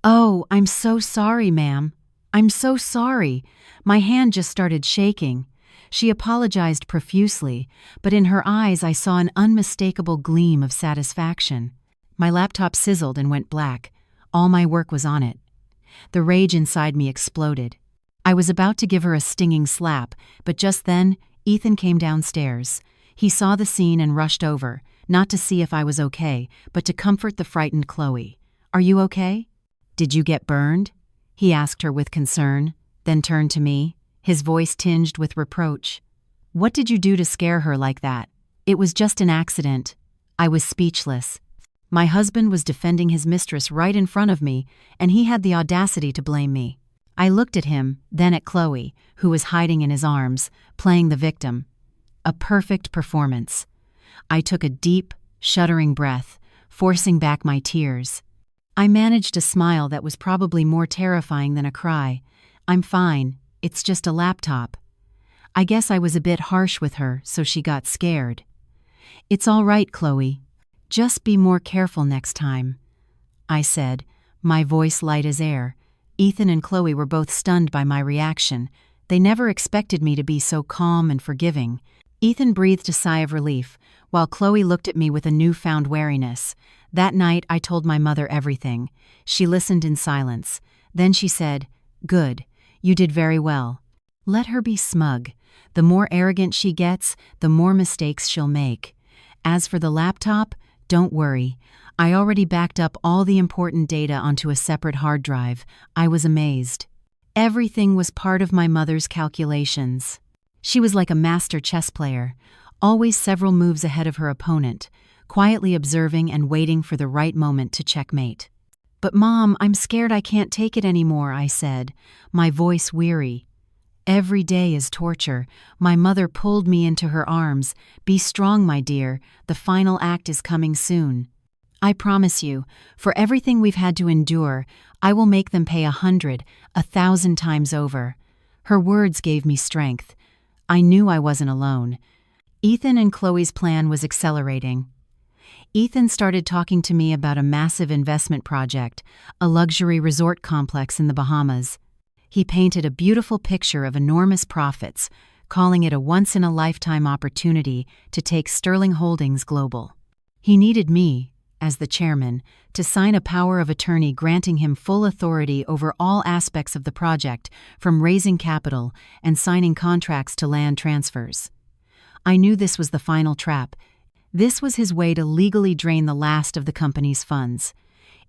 A: "Oh, I'm so sorry, ma'am. I'm so sorry." My hand just started shaking. She apologized profusely, but in her eyes I saw an unmistakable gleam of satisfaction. My laptop sizzled and went black. All my work was on it. The rage inside me exploded. I was about to give her a stinging slap, but just then, Ethan came downstairs. He saw the scene and rushed over, not to see if I was okay, but to comfort the frightened Chloe. "Are you okay? Did you get burned?" he asked her with concern, then turned to me, his voice tinged with reproach. "What did you do to scare her like that?" "It was just an accident." I was speechless. My husband was defending his mistress right in front of me, and he had the audacity to blame me. I looked at him, then at Chloe, who was hiding in his arms, playing the victim. A perfect performance. I took a deep, shuddering breath, forcing back my tears. I managed a smile that was probably more terrifying than a cry. "I'm fine, it's just a laptop." I guess I was a bit harsh with her, so she got scared. "It's all right, Chloe. Just be more careful next time," I said, my voice light as air. Ethan and Chloe were both stunned by my reaction. They never expected me to be so calm and forgiving. Ethan breathed a sigh of relief, while Chloe looked at me with a newfound wariness. That night, I told my mother everything. She listened in silence. Then she said, "Good, you did very well. Let her be smug. The more arrogant she gets, the more mistakes she'll make. As for the laptop, don't worry. I already backed up all the important data onto a separate hard drive." I was amazed. Everything was part of my mother's calculations. She was like a master chess player, always several moves ahead of her opponent, quietly observing and waiting for the right moment to checkmate. "But Mom, I'm scared I can't take it anymore," I said, my voice weary. Every day is torture. My mother pulled me into her arms. "Be strong, my dear. The final act is coming soon. I promise you, for everything we've had to endure, I will make them pay 100, 1,000 times over." Her words gave me strength. I knew I wasn't alone. Ethan and Chloe's plan was accelerating. Ethan started talking to me about a massive investment project, a luxury resort complex in the Bahamas. He painted a beautiful picture of enormous profits, calling it a once-in-a-lifetime opportunity to take Sterling Holdings global. He needed me, as the chairman, to sign a power of attorney granting him full authority over all aspects of the project, from raising capital and signing contracts to land transfers. I knew this was the final trap. This was his way to legally drain the last of the company's funds.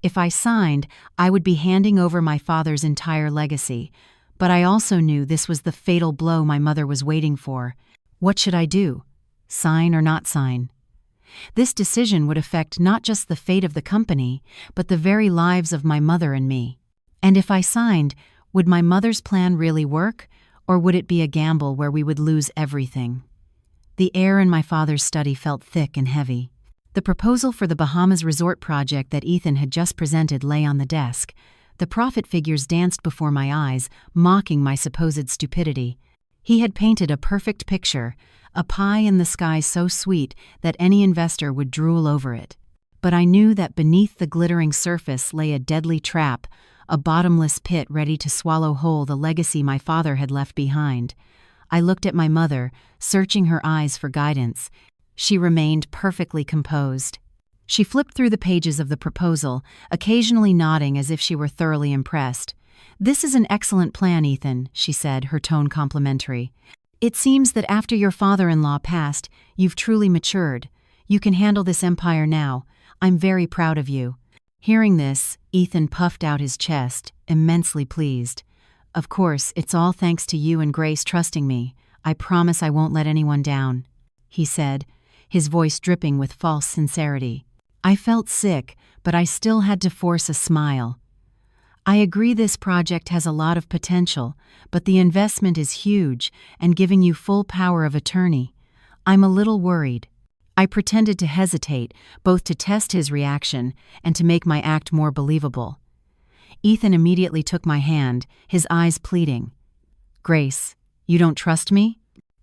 A: If I signed, I would be handing over my father's entire legacy, but I also knew this was the fatal blow my mother was waiting for. What should I do? Sign or not sign? This decision would affect not just the fate of the company, but the very lives of my mother and me. And if I signed, would my mother's plan really work, or would it be a gamble where we would lose everything? The air in my father's study felt thick and heavy. The proposal for the Bahamas resort project that Ethan had just presented lay on the desk. The profit figures danced before my eyes, mocking my supposed stupidity. He had painted a perfect picture, a pie in the sky so sweet that any investor would drool over it. But I knew that beneath the glittering surface lay a deadly trap, a bottomless pit ready to swallow whole the legacy my father had left behind. I looked at my mother, searching her eyes for guidance. She remained perfectly composed. She flipped through the pages of the proposal, occasionally nodding as if she were thoroughly impressed. "This is an excellent plan, Ethan," she said, her tone complimentary. "It seems that after your father-in-law passed, you've truly matured. You can handle this empire now. I'm very proud of you." Hearing this, Ethan puffed out his chest, immensely pleased. "Of course, it's all thanks to you and Grace trusting me. I promise I won't let anyone down," he said, his voice dripping with false sincerity. I felt sick, but I still had to force a smile. "I agree this project has a lot of potential, but the investment is huge and giving you full power of attorney. I'm a little worried." I pretended to hesitate, both to test his reaction and to make my act more believable. Ethan immediately took my hand, his eyes pleading. "Grace, you don't trust me?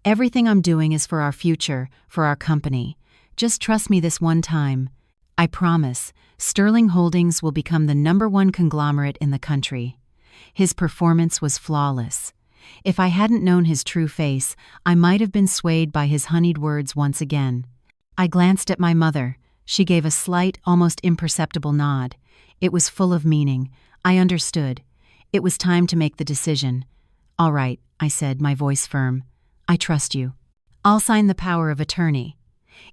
A: Everything I'm doing is for our future, for our company. Just trust me this one time. I promise, Sterling Holdings will become the #1 conglomerate in the country." His performance was flawless. If I hadn't known his true face, I might have been swayed by his honeyed words once again. I glanced at my mother. She gave a slight, almost imperceptible nod. It was full of meaning. I understood. It was time to make the decision. "All right," I said, my voice firm. "I trust you. I'll sign the power of attorney."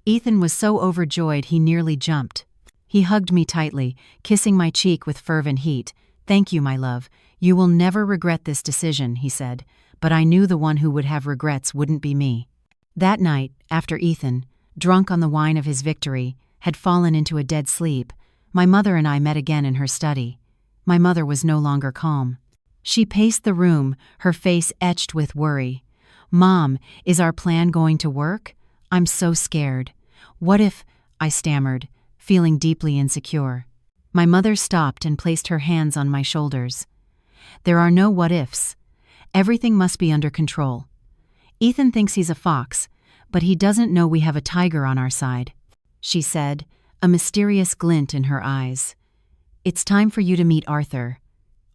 A: Ethan was so overjoyed he nearly jumped. He hugged me tightly, kissing my cheek with fervent heat. "Thank you, my love. You will never regret this decision," he said, but I knew the one who would have regrets wouldn't be me. That night, after Ethan, drunk on the wine of his victory, had fallen into a dead sleep, my mother and I met again in her study. My mother was no longer calm. She paced the room, her face etched with worry. "Mom, is our plan going to work? I'm so scared. What if—" I stammered, feeling deeply insecure. My mother stopped and placed her hands on my shoulders. "There are no what-ifs. Everything must be under control. Ethan thinks he's a fox, but he doesn't know we have a tiger on our side," she said, a mysterious glint in her eyes. "It's time for you to meet Arthur."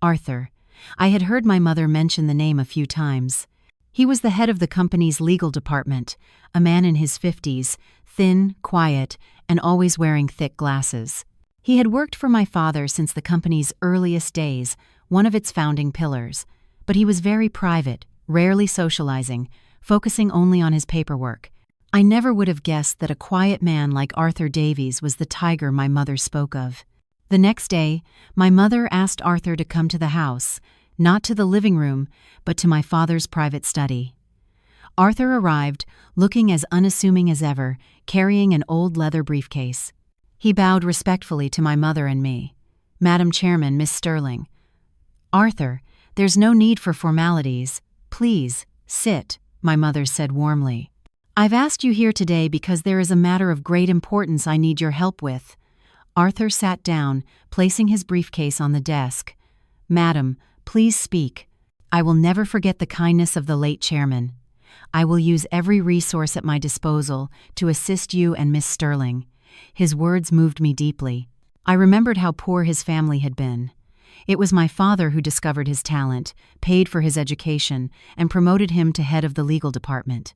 A: Arthur. I had heard my mother mention the name a few times. He was the head of the company's legal department, a man in his 50s, thin, quiet, and always wearing thick glasses. He had worked for my father since the company's earliest days, one of its founding pillars, but he was very private, rarely socializing, focusing only on his paperwork. I never would have guessed that a quiet man like Arthur Davies was the tiger my mother spoke of. The next day, my mother asked Arthur to come to the house, not to the living room, but to my father's private study. Arthur arrived, looking as unassuming as ever, carrying an old leather briefcase. He bowed respectfully to my mother and me. "Madam Chairman, Miss Sterling." "Arthur, there's no need for formalities. Please, sit," my mother said warmly. "I've asked you here today because there is a matter of great importance I need your help with." Arthur sat down, placing his briefcase on the desk. "Madam, please speak. I will never forget the kindness of the late chairman. I will use every resource at my disposal to assist you and Miss Sterling." His words moved me deeply. I remembered how poor his family had been. It was my father who discovered his talent, paid for his education, and promoted him to head of the legal department.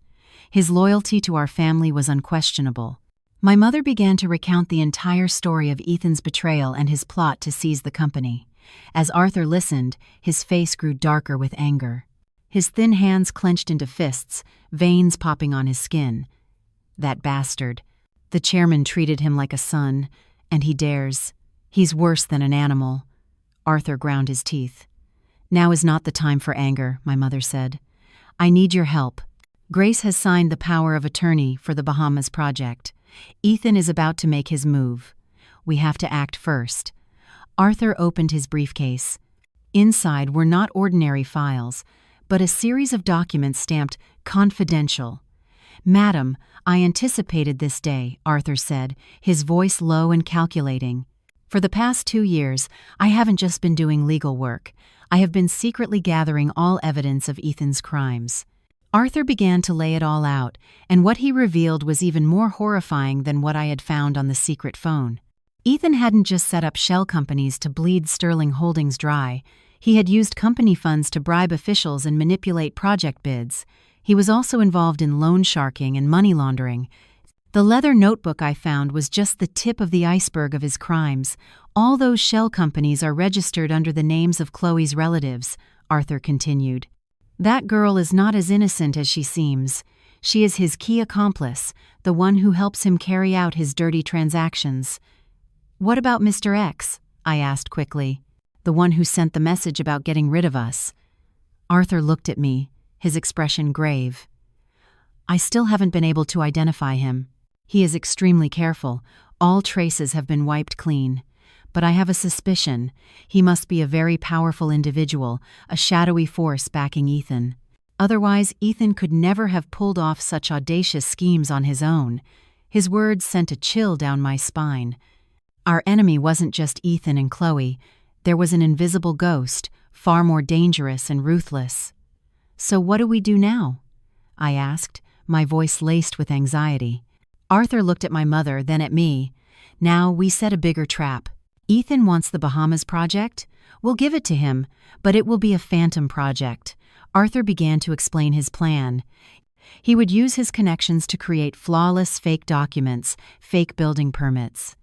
A: His loyalty to our family was unquestionable. My mother began to recount the entire story of Ethan's betrayal and his plot to seize the company. As Arthur listened, his face grew darker with anger. His thin hands clenched into fists, veins popping on his skin. "That bastard. The chairman treated him like a son, and he dares. He's worse than an animal." Arthur ground his teeth. "Now is not the time for anger," my mother said. "I need your help. Grace has signed the power of attorney for the Bahamas project. Ethan is about to make his move. We have to act first." Arthur opened his briefcase. Inside were not ordinary files, but a series of documents stamped "confidential." "Madam, I anticipated this day," Arthur said, his voice low and calculating. "For the past 2 years, I haven't just been doing legal work. I have been secretly gathering all evidence of Ethan's crimes." Arthur began to lay it all out, and what he revealed was even more horrifying than what I had found on the secret phone. Ethan hadn't just set up shell companies to bleed Sterling Holdings dry. He had used company funds to bribe officials and manipulate project bids. He was also involved in loan sharking and money laundering. The leather notebook I found was just the tip of the iceberg of his crimes. All those shell companies are registered under the names of Chloe's relatives, Arthur continued. That girl is not as innocent as she seems. She is his key accomplice, the one who helps him carry out his dirty transactions. "What about Mr. X?" I asked quickly. "The one who sent the message about getting rid of us." Arthur looked at me, his expression grave. "I still haven't been able to identify him. He is extremely careful. All traces have been wiped clean. But I have a suspicion. He must be a very powerful individual, a shadowy force backing Ethan. Otherwise, Ethan could never have pulled off such audacious schemes on his own." His words sent a chill down my spine. Our enemy wasn't just Ethan and Chloe. There was an invisible ghost, far more dangerous and ruthless. "So what do we do now?" I asked, my voice laced with anxiety. Arthur looked at my mother, then at me. "Now we set a bigger trap. Ethan wants the Bahamas project? We'll give it to him, but it will be a phantom project." Arthur began to explain his plan. He would use his connections to create flawless fake documents, fake building permits.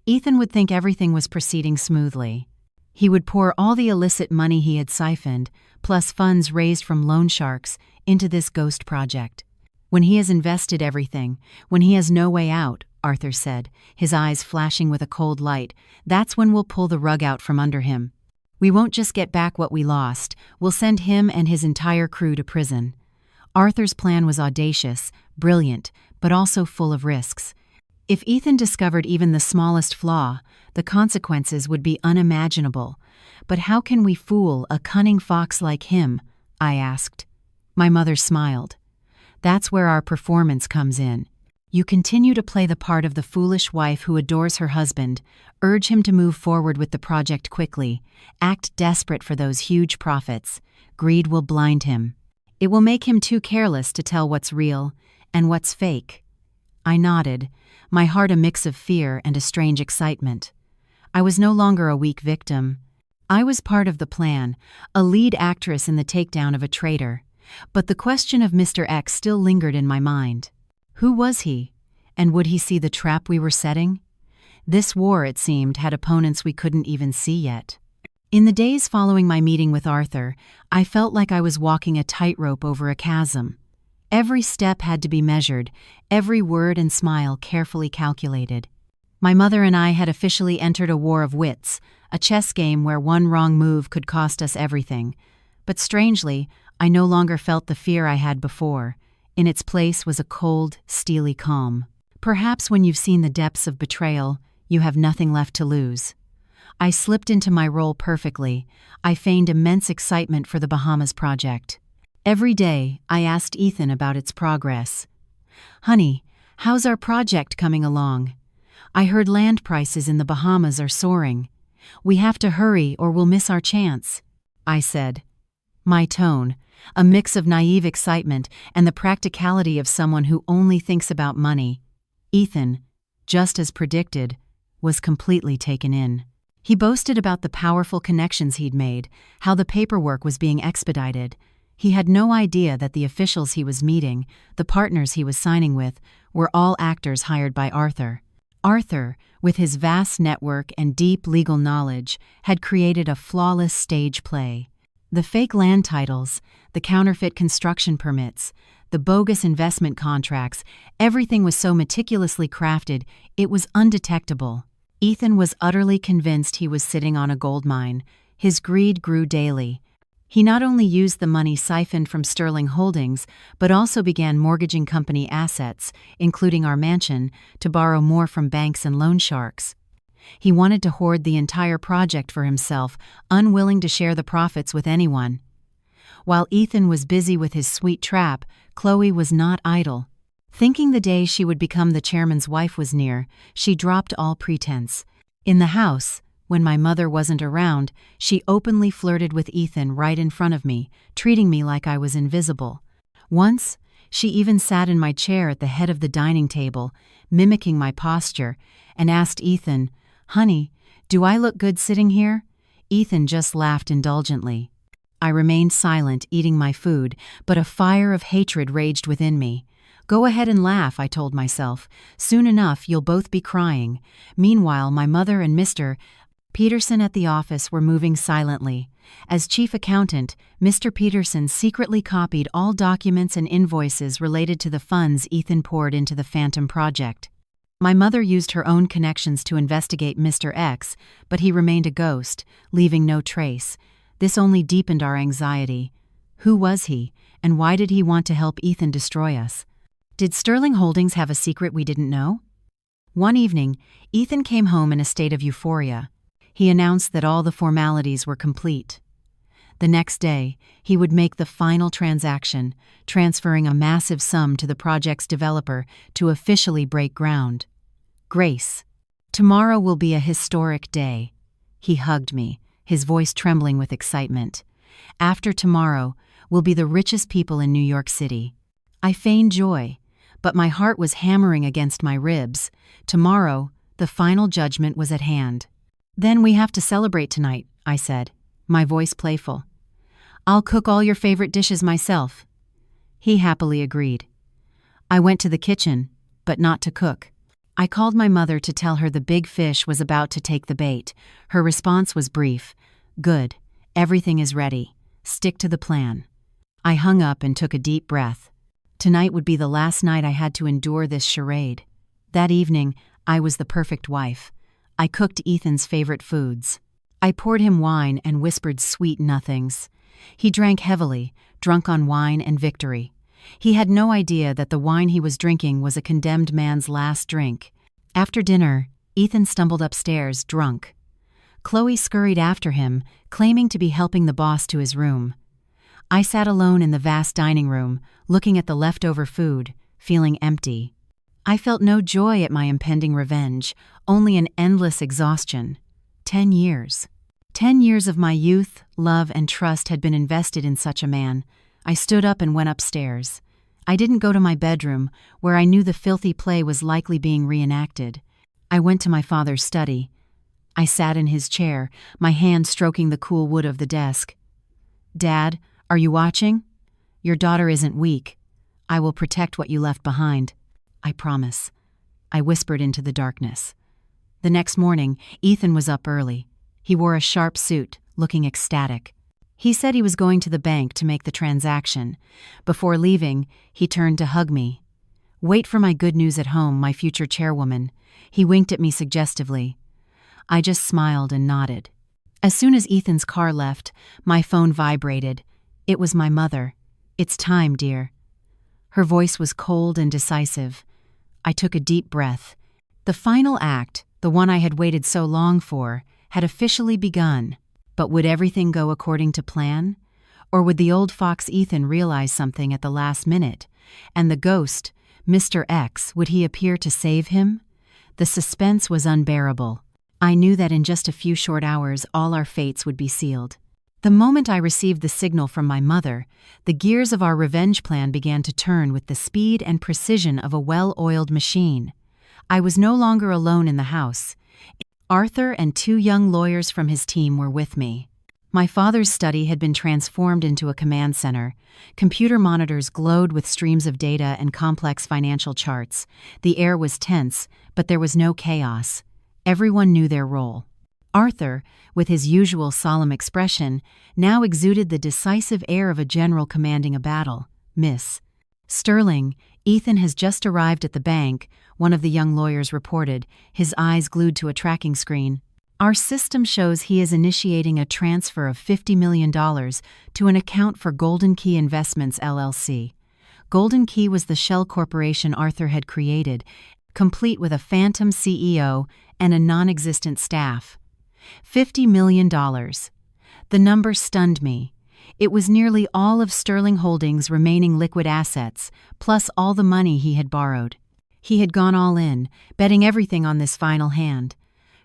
A: Ethan would think everything was proceeding smoothly. He would pour all the illicit money he had siphoned, plus funds raised from loan sharks, into this ghost project. "When he has invested everything, when he has no way out," Arthur said, his eyes flashing with a cold light, "that's when we'll pull the rug out from under him. We won't just get back what we lost, we'll send him and his entire crew to prison." Arthur's plan was audacious, brilliant, but also full of risks. If Ethan discovered even the smallest flaw, the consequences would be unimaginable. "But how can we fool a cunning fox like him?" I asked. My mother smiled. "That's where our performance comes in. You continue to play the part of the foolish wife who adores her husband, urge him to move forward with the project quickly, act desperate for those huge profits. Greed will blind him. It will make him too careless to tell what's real and what's fake." I nodded, my heart a mix of fear and a strange excitement. I was no longer a weak victim. I was part of the plan, a lead actress in the takedown of a traitor. But the question of Mr. X still lingered in my mind. Who was he? And would he see the trap we were setting? This war, it seemed, had opponents we couldn't even see yet. In the days following my meeting with Arthur, I felt like I was walking a tightrope over a chasm. Every step had to be measured, every word and smile carefully calculated. My mother and I had officially entered a war of wits, a chess game where one wrong move could cost us everything. But strangely, I no longer felt the fear I had before. In its place was a cold, steely calm. Perhaps when you've seen the depths of betrayal, you have nothing left to lose. I slipped into my role perfectly. I feigned immense excitement for the Bahamas project. Every day, I asked Ethan about its progress. "Honey, how's our project coming along? I heard land prices in the Bahamas are soaring. We have to hurry or we'll miss our chance," I said. My tone, a mix of naive excitement and the practicality of someone who only thinks about money. Ethan, just as predicted, was completely taken in. He boasted about the powerful connections he'd made, how the paperwork was being expedited. He had no idea that the officials he was meeting, the partners he was signing with, were all actors hired by Arthur. Arthur, with his vast network and deep legal knowledge, had created a flawless stage play. The fake land titles, the counterfeit construction permits, the bogus investment contracts, everything was so meticulously crafted, it was undetectable. Ethan was utterly convinced he was sitting on a gold mine. His greed grew daily. He not only used the money siphoned from Sterling Holdings, but also began mortgaging company assets, including our mansion, to borrow more from banks and loan sharks. He wanted to hoard the entire project for himself, unwilling to share the profits with anyone. While Ethan was busy with his sweet trap, Chloe was not idle. Thinking the day she would become the chairman's wife was near, she dropped all pretense. In the house, when my mother wasn't around, she openly flirted with Ethan right in front of me, treating me like I was invisible. Once, she even sat in my chair at the head of the dining table, mimicking my posture, and asked Ethan, "Honey, do I look good sitting here?" Ethan just laughed indulgently. I remained silent, eating my food, but a fire of hatred raged within me. "Go ahead and laugh," I told myself. "Soon enough, you'll both be crying." Meanwhile, my mother and Mr. Peterson at the office were moving silently. As chief accountant, Mr. Peterson secretly copied all documents and invoices related to the funds Ethan poured into the Phantom project. My mother used her own connections to investigate Mr. X, but he remained a ghost, leaving no trace. This only deepened our anxiety. Who was he, and why did he want to help Ethan destroy us? Did Sterling Holdings have a secret we didn't know? One evening, Ethan came home in a state of euphoria. He announced that all the formalities were complete. The next day, he would make the final transaction, transferring a massive sum to the project's developer to officially break ground. "Grace, tomorrow will be a historic day." He hugged me, his voice trembling with excitement. "After tomorrow, we'll be the richest people in New York City." I feigned joy, but my heart was hammering against my ribs. Tomorrow, the final judgment was at hand. "Then we have to celebrate tonight," I said, my voice playful. "I'll cook all your favorite dishes myself." He happily agreed. I went to the kitchen, but not to cook. I called my mother to tell her the big fish was about to take the bait. Her response was brief. "Good. Everything is ready. Stick to the plan." I hung up and took a deep breath. Tonight would be the last night I had to endure this charade. That evening, I was the perfect wife. I cooked Ethan's favorite foods. I poured him wine and whispered sweet nothings. He drank heavily, drunk on wine and victory. He had no idea that the wine he was drinking was a condemned man's last drink. After dinner, Ethan stumbled upstairs, drunk. Chloe scurried after him, claiming to be helping the boss to his room. I sat alone in the vast dining room, looking at the leftover food, feeling empty. I felt no joy at my impending revenge, only an endless exhaustion. 10 years. 10 years of my youth, love, and trust had been invested in such a man. I stood up and went upstairs. I didn't go to my bedroom, where I knew the filthy play was likely being reenacted. I went to my father's study. I sat in his chair, my hand stroking the cool wood of the desk. "Dad, are you watching? Your daughter isn't weak. I will protect what you left behind. I promise," I whispered into the darkness. The next morning, Ethan was up early. He wore a sharp suit, looking ecstatic. He said he was going to the bank to make the transaction. Before leaving, he turned to hug me. "Wait for my good news at home, my future chairwoman." He winked at me suggestively. I just smiled and nodded. As soon as Ethan's car left, my phone vibrated. It was my mother. "It's time, dear." Her voice was cold and decisive. I took a deep breath. The final act, the one I had waited so long for, had officially begun. But would everything go according to plan? Or would the old fox Ethan realize something at the last minute? And the ghost, Mr. X, would he appear to save him? The suspense was unbearable. I knew that in just a few short hours all our fates would be sealed. The moment I received the signal from my mother, the gears of our revenge plan began to turn with the speed and precision of a well-oiled machine. I was no longer alone in the house. Arthur and 2 young lawyers from his team were with me. My father's study had been transformed into a command center. Computer monitors glowed with streams of data and complex financial charts. The air was tense, but there was no chaos. Everyone knew their role. Arthur, with his usual solemn expression, now exuded the decisive air of a general commanding a battle. "Miss Sterling, Ethan has just arrived at the bank," one of the young lawyers reported, his eyes glued to a tracking screen. "Our system shows he is initiating a transfer of $50 million to an account for Golden Key Investments, LLC. Golden Key was the shell corporation Arthur had created, complete with a phantom CEO and a non-existent staff. $50 million. The number stunned me. It was nearly all of Sterling Holdings' remaining liquid assets, plus all the money he had borrowed. He had gone all in, betting everything on this final hand.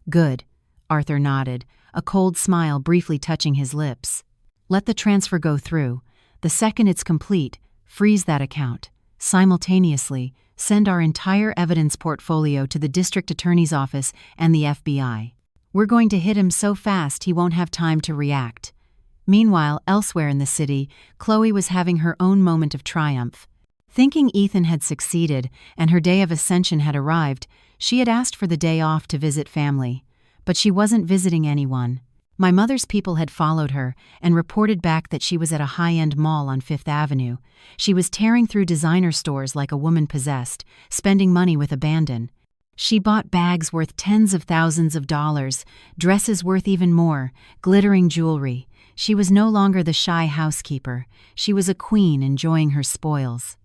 A: Good, Arthur nodded, a cold smile briefly touching his lips. Let the transfer go through. The second it's complete, freeze that account. Simultaneously, send our entire evidence portfolio to the district attorney's office and the FBI. We're going to hit him so fast he won't have time to react. Meanwhile, elsewhere in the city, Chloe was having her own moment of triumph. Thinking Ethan had succeeded and her day of ascension had arrived, she had asked for the day off to visit family. But she wasn't visiting anyone. My mother's people had followed her and reported back that she was at a high-end mall on Fifth Avenue. She was tearing through designer stores like a woman possessed, spending money with abandon. She bought bags worth tens of thousands of dollars, dresses worth even more, glittering jewelry. She was no longer the shy housekeeper. She was a queen enjoying her spoils.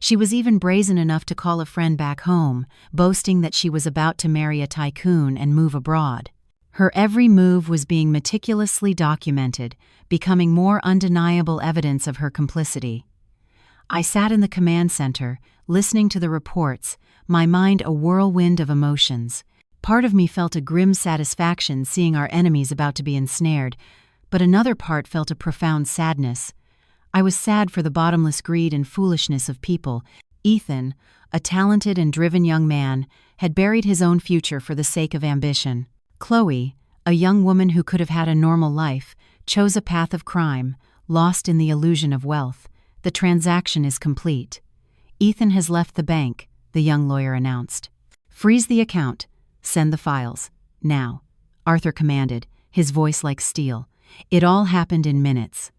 A: She was even brazen enough to call a friend back home, boasting that she was about to marry a tycoon and move abroad. Her every move was being meticulously documented, becoming more undeniable evidence of her complicity. I sat in the command center, listening to the reports, my mind a whirlwind of emotions. Part of me felt a grim satisfaction seeing our enemies about to be ensnared, but another part felt a profound sadness. I was sad for the bottomless greed and foolishness of people. Ethan, a talented and driven young man, had buried his own future for the sake of ambition. Chloe, a young woman who could have had a normal life, chose a path of crime, lost in the illusion of wealth. The transaction is complete. Ethan has left the bank, the young lawyer announced. Freeze the account. Send the files. Now, Arthur commanded, his voice like steel. It all happened in minutes.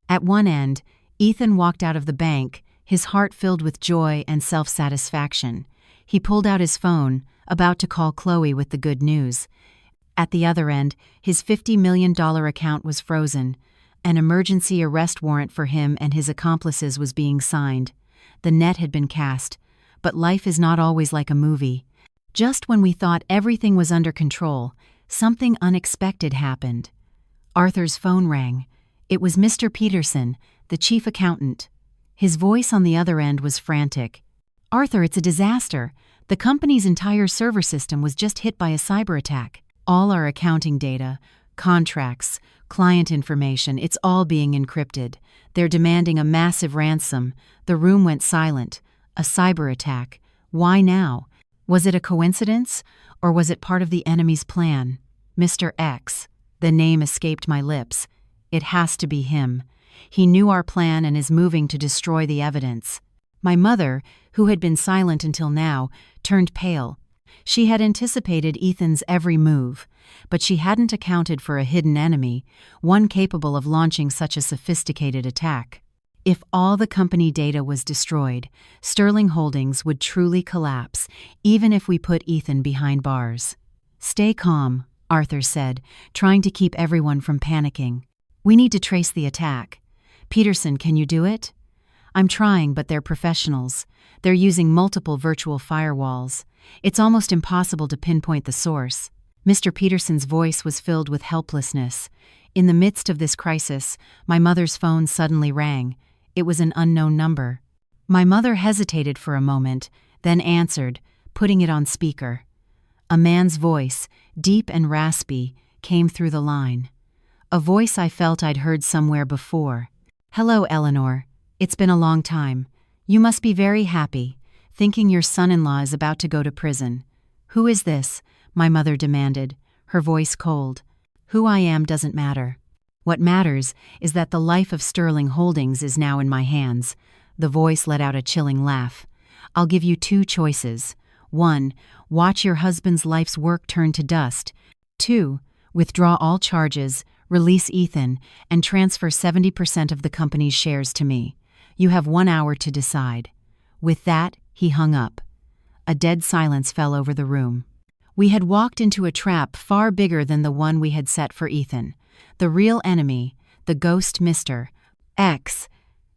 A: At one end, Ethan walked out of the bank, his heart filled with joy and self-satisfaction. He pulled out his phone, about to call Chloe with the good news. At the other end, his $50 million account was frozen. An emergency arrest warrant for him and his accomplices was being signed. The net had been cast, but life is not always like a movie. Just when we thought everything was under control, something unexpected happened. Arthur's phone rang. It was Mr. Peterson, the chief accountant. His voice on the other end was frantic. Arthur, it's a disaster. The company's entire server system was just hit by a cyber attack. All our accounting data, contracts, client information, it's all being encrypted. They're demanding a massive ransom. The room went silent. A cyber attack. Why now? Was it a coincidence, or was it part of the enemy's plan? Mr. X. The name escaped my lips. It has to be him. He knew our plan and is moving to destroy the evidence. My mother, who had been silent until now, turned pale. She had anticipated Ethan's every move, but she hadn't accounted for a hidden enemy, one capable of launching such a sophisticated attack. If all the company data was destroyed, Sterling Holdings would truly collapse, even if we put Ethan behind bars. Stay calm, Arthur said, trying to keep everyone from panicking. We need to trace the attack. Peterson, can you do it? I'm trying, but they're professionals. They're using multiple virtual firewalls. It's almost impossible to pinpoint the source. Mr. Peterson's voice was filled with helplessness. In the midst of this crisis, my mother's phone suddenly rang. It was an unknown number. My mother hesitated for a moment, then answered, putting it on speaker. A man's voice, deep and raspy, came through the line. A voice I felt I'd heard somewhere before. Hello, Eleanor. It's been a long time. You must be very happy, thinking your son-in-law is about to go to prison. Who is this? My mother demanded, her voice cold. Who I am doesn't matter. What matters is that the life of Sterling Holdings is now in my hands. The voice let out a chilling laugh. I'll give you two choices. 1. Watch your husband's life's work turn to dust. 2. Withdraw all charges, release Ethan, and transfer 70% of the company's shares to me. You have 1 hour to decide. With that, he hung up. A dead silence fell over the room. We had walked into a trap far bigger than the one we had set for Ethan. The real enemy, the ghost Mr. X,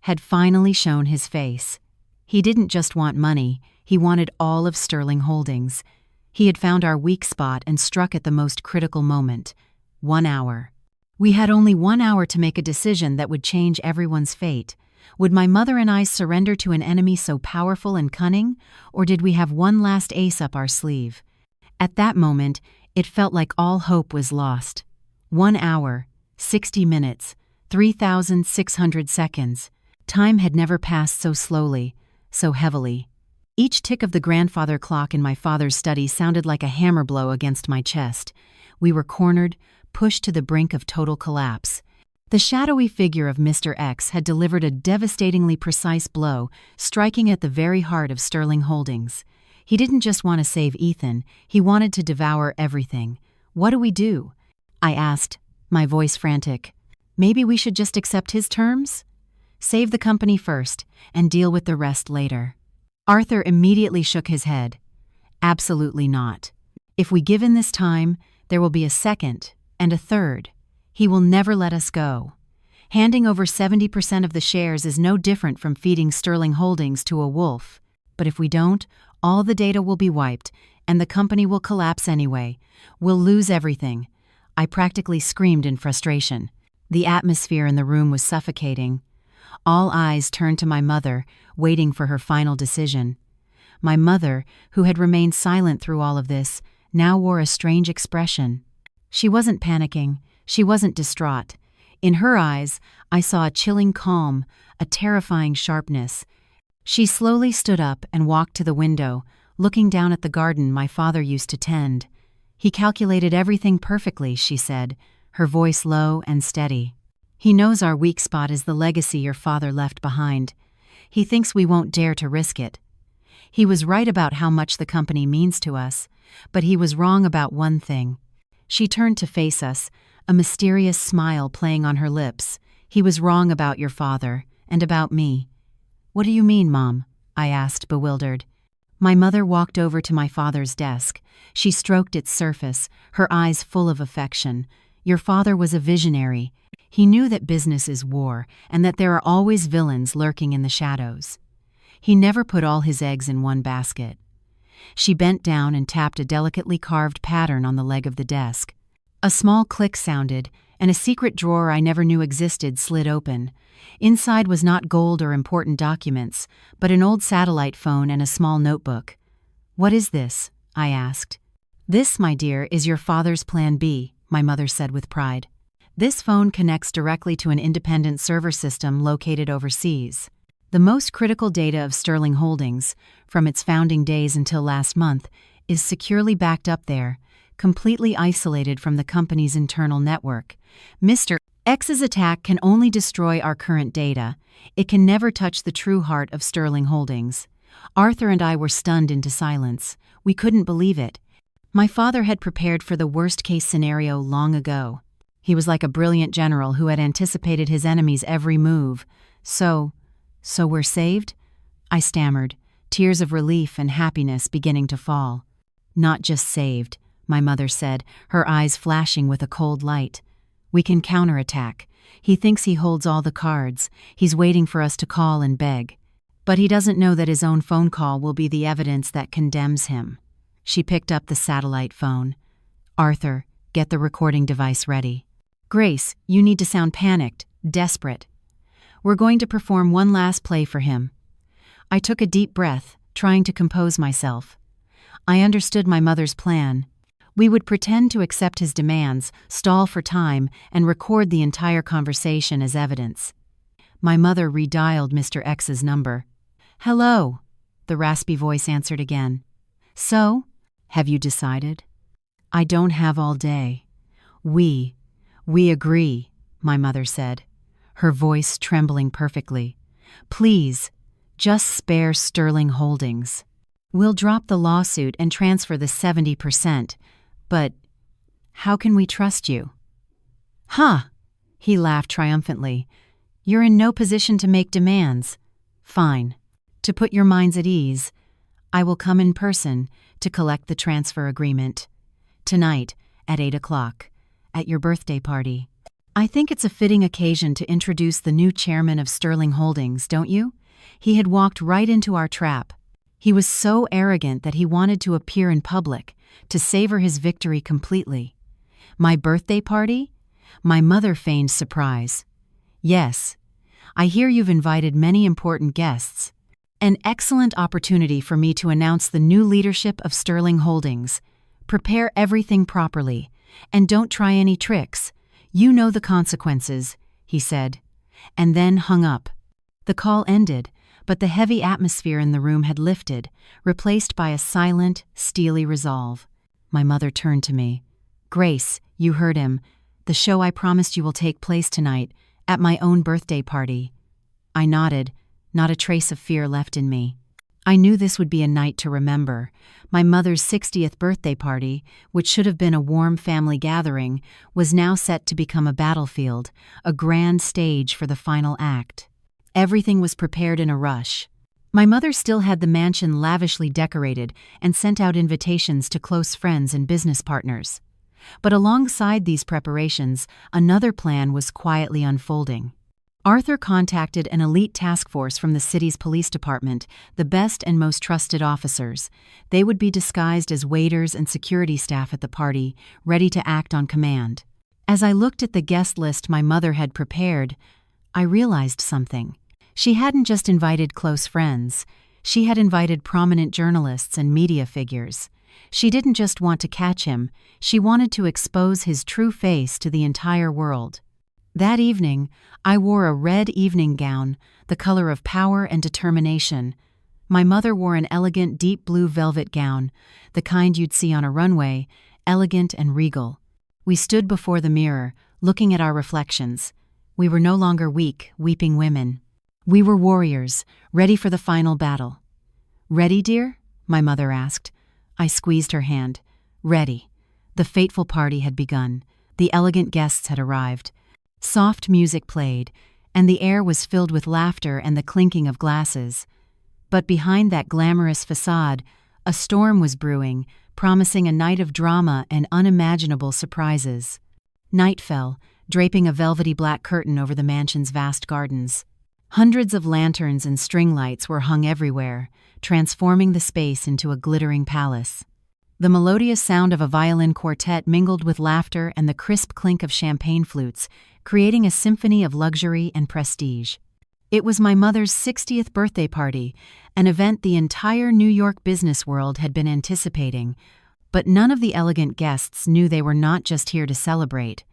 A: had finally shown his face. He didn't just want money, he wanted all of Sterling Holdings. He had found our weak spot and struck at the most critical moment. 1 hour. We had only 1 hour to make a decision that would change everyone's fate. Would my mother and I surrender to an enemy so powerful and cunning, or did we have one last ace up our sleeve? At that moment, it felt like all hope was lost. 1 hour, 60 minutes, 3,600 seconds. Time had never passed so slowly, so heavily. Each tick of the grandfather clock in my father's study sounded like a hammer blow against my chest. We were cornered, pushed to the brink of total collapse. The shadowy figure of Mr. X had delivered a devastatingly precise blow, striking at the very heart of Sterling Holdings. He didn't just want to save Ethan, he wanted to devour everything. What do we do? I asked, my voice frantic. Maybe we should just accept his terms? Save the company first, and deal with the rest later. Arthur immediately shook his head. Absolutely not. If we give in this time, there will be a second, and a third. He will never let us go. Handing over 70% of the shares is no different from feeding Sterling Holdings to a wolf. But if we don't, all the data will be wiped, and the company will collapse anyway. We'll lose everything. I practically screamed in frustration. The atmosphere in the room was suffocating. All eyes turned to my mother, waiting for her final decision. My mother, who had remained silent through all of this, now wore a strange expression. She wasn't panicking. She wasn't distraught. In her eyes, I saw a chilling calm, a terrifying sharpness. She slowly stood up and walked to the window, looking down at the garden my father used to tend. He calculated everything perfectly, she said, her voice low and steady. He knows our weak spot is the legacy your father left behind. He thinks we won't dare to risk it. He was right about how much the company means to us, but he was wrong about one thing. She turned to face us, a mysterious smile playing on her lips. He was wrong about your father, and about me. What do you mean, Mom? I asked, bewildered. My mother walked over to my father's desk. She stroked its surface, her eyes full of affection. Your father was a visionary. He knew that business is war, and that there are always villains lurking in the shadows. He never put all his eggs in one basket. She bent down and tapped a delicately carved pattern on the leg of the desk. A small click sounded, and a secret drawer I never knew existed slid open. Inside was not gold or important documents, but an old satellite phone and a small notebook. "What is this?" I asked. "This, my dear, is your father's Plan B," my mother said with pride. "This phone connects directly to an independent server system located overseas. The most critical data of Sterling Holdings, from its founding days until last month, is securely backed up there, completely isolated from the company's internal network. Mr. X's attack can only destroy our current data. It can never touch the true heart of Sterling Holdings." Arthur and I were stunned into silence. We couldn't believe it. My father had prepared for the worst-case scenario long ago. He was like a brilliant general who had anticipated his enemy's every move. So we're saved?" I stammered, tears of relief and happiness beginning to fall. "Not just saved," my mother said, her eyes flashing with a cold light. "We can counterattack. He thinks he holds all the cards. He's waiting for us to call and beg. But he doesn't know that his own phone call will be the evidence that condemns him." She picked up the satellite phone. "Arthur, get the recording device ready. Grace, you need to sound panicked, desperate. We're going to perform one last play for him." I took a deep breath, trying to compose myself. I understood my mother's plan. We would pretend to accept his demands, stall for time, and record the entire conversation as evidence. My mother redialed Mr. X's number. "Hello," the raspy voice answered again. "So, have you decided?" "I don't have all day." We agree," my mother said, her voice trembling perfectly. "Please, just spare Sterling Holdings. We'll drop the lawsuit and transfer the 70%, but how can we trust you?" "Huh!" He laughed triumphantly. "You're in no position to make demands. Fine. To put your minds at ease, I will come in person to collect the transfer agreement. Tonight, at 8 o'clock, at your birthday party. I think it's a fitting occasion to introduce the new chairman of Sterling Holdings, don't you?" He had walked right into our trap. He was so arrogant that he wanted to appear in public, to savor his victory completely. "My birthday party? My mother feigned surprise. "Yes, I hear you've invited many important guests. An excellent opportunity for me to announce the new leadership of Sterling Holdings. Prepare everything properly, and don't try any tricks. You know the consequences," he said, and then hung up. The call ended, but the heavy atmosphere in the room had lifted, replaced by a silent, steely resolve. My mother turned to me. "Grace, you heard him. The show I promised you will take place tonight, at my own birthday party." I nodded, not a trace of fear left in me. I knew this would be a night to remember. My mother's 60th birthday party, which should have been a warm family gathering, was now set to become a battlefield, a grand stage for the final act. Everything was prepared in a rush. My mother still had the mansion lavishly decorated and sent out invitations to close friends and business partners. But alongside these preparations, another plan was quietly unfolding. Arthur contacted an elite task force from the city's police department, the best and most trusted officers. They would be disguised as waiters and security staff at the party, ready to act on command. As I looked at the guest list my mother had prepared, I realized something. She hadn't just invited close friends. She had invited prominent journalists and media figures. She didn't just want to catch him, she wanted to expose his true face to the entire world. That evening, I wore a red evening gown, the color of power and determination. My mother wore an elegant deep blue velvet gown, the kind you'd see on a runway, elegant and regal. We stood before the mirror, looking at our reflections. We were no longer weak, weeping women. We were warriors, ready for the final battle. "Ready, dear?" my mother asked. I squeezed her hand. Ready. The fateful party had begun. The elegant guests had arrived. Soft music played, and the air was filled with laughter and the clinking of glasses. But behind that glamorous facade, a storm was brewing, promising a night of drama and unimaginable surprises. Night fell, draping a velvety black curtain over the mansion's vast gardens. Hundreds of lanterns and string lights were hung everywhere, transforming the space into a glittering palace. The melodious sound of a violin quartet mingled with laughter and the crisp clink of champagne flutes, creating a symphony of luxury and prestige. It was my mother's 60th birthday party, an event the entire New York business world had been anticipating. But none of the elegant guests knew they were not just here to celebrate.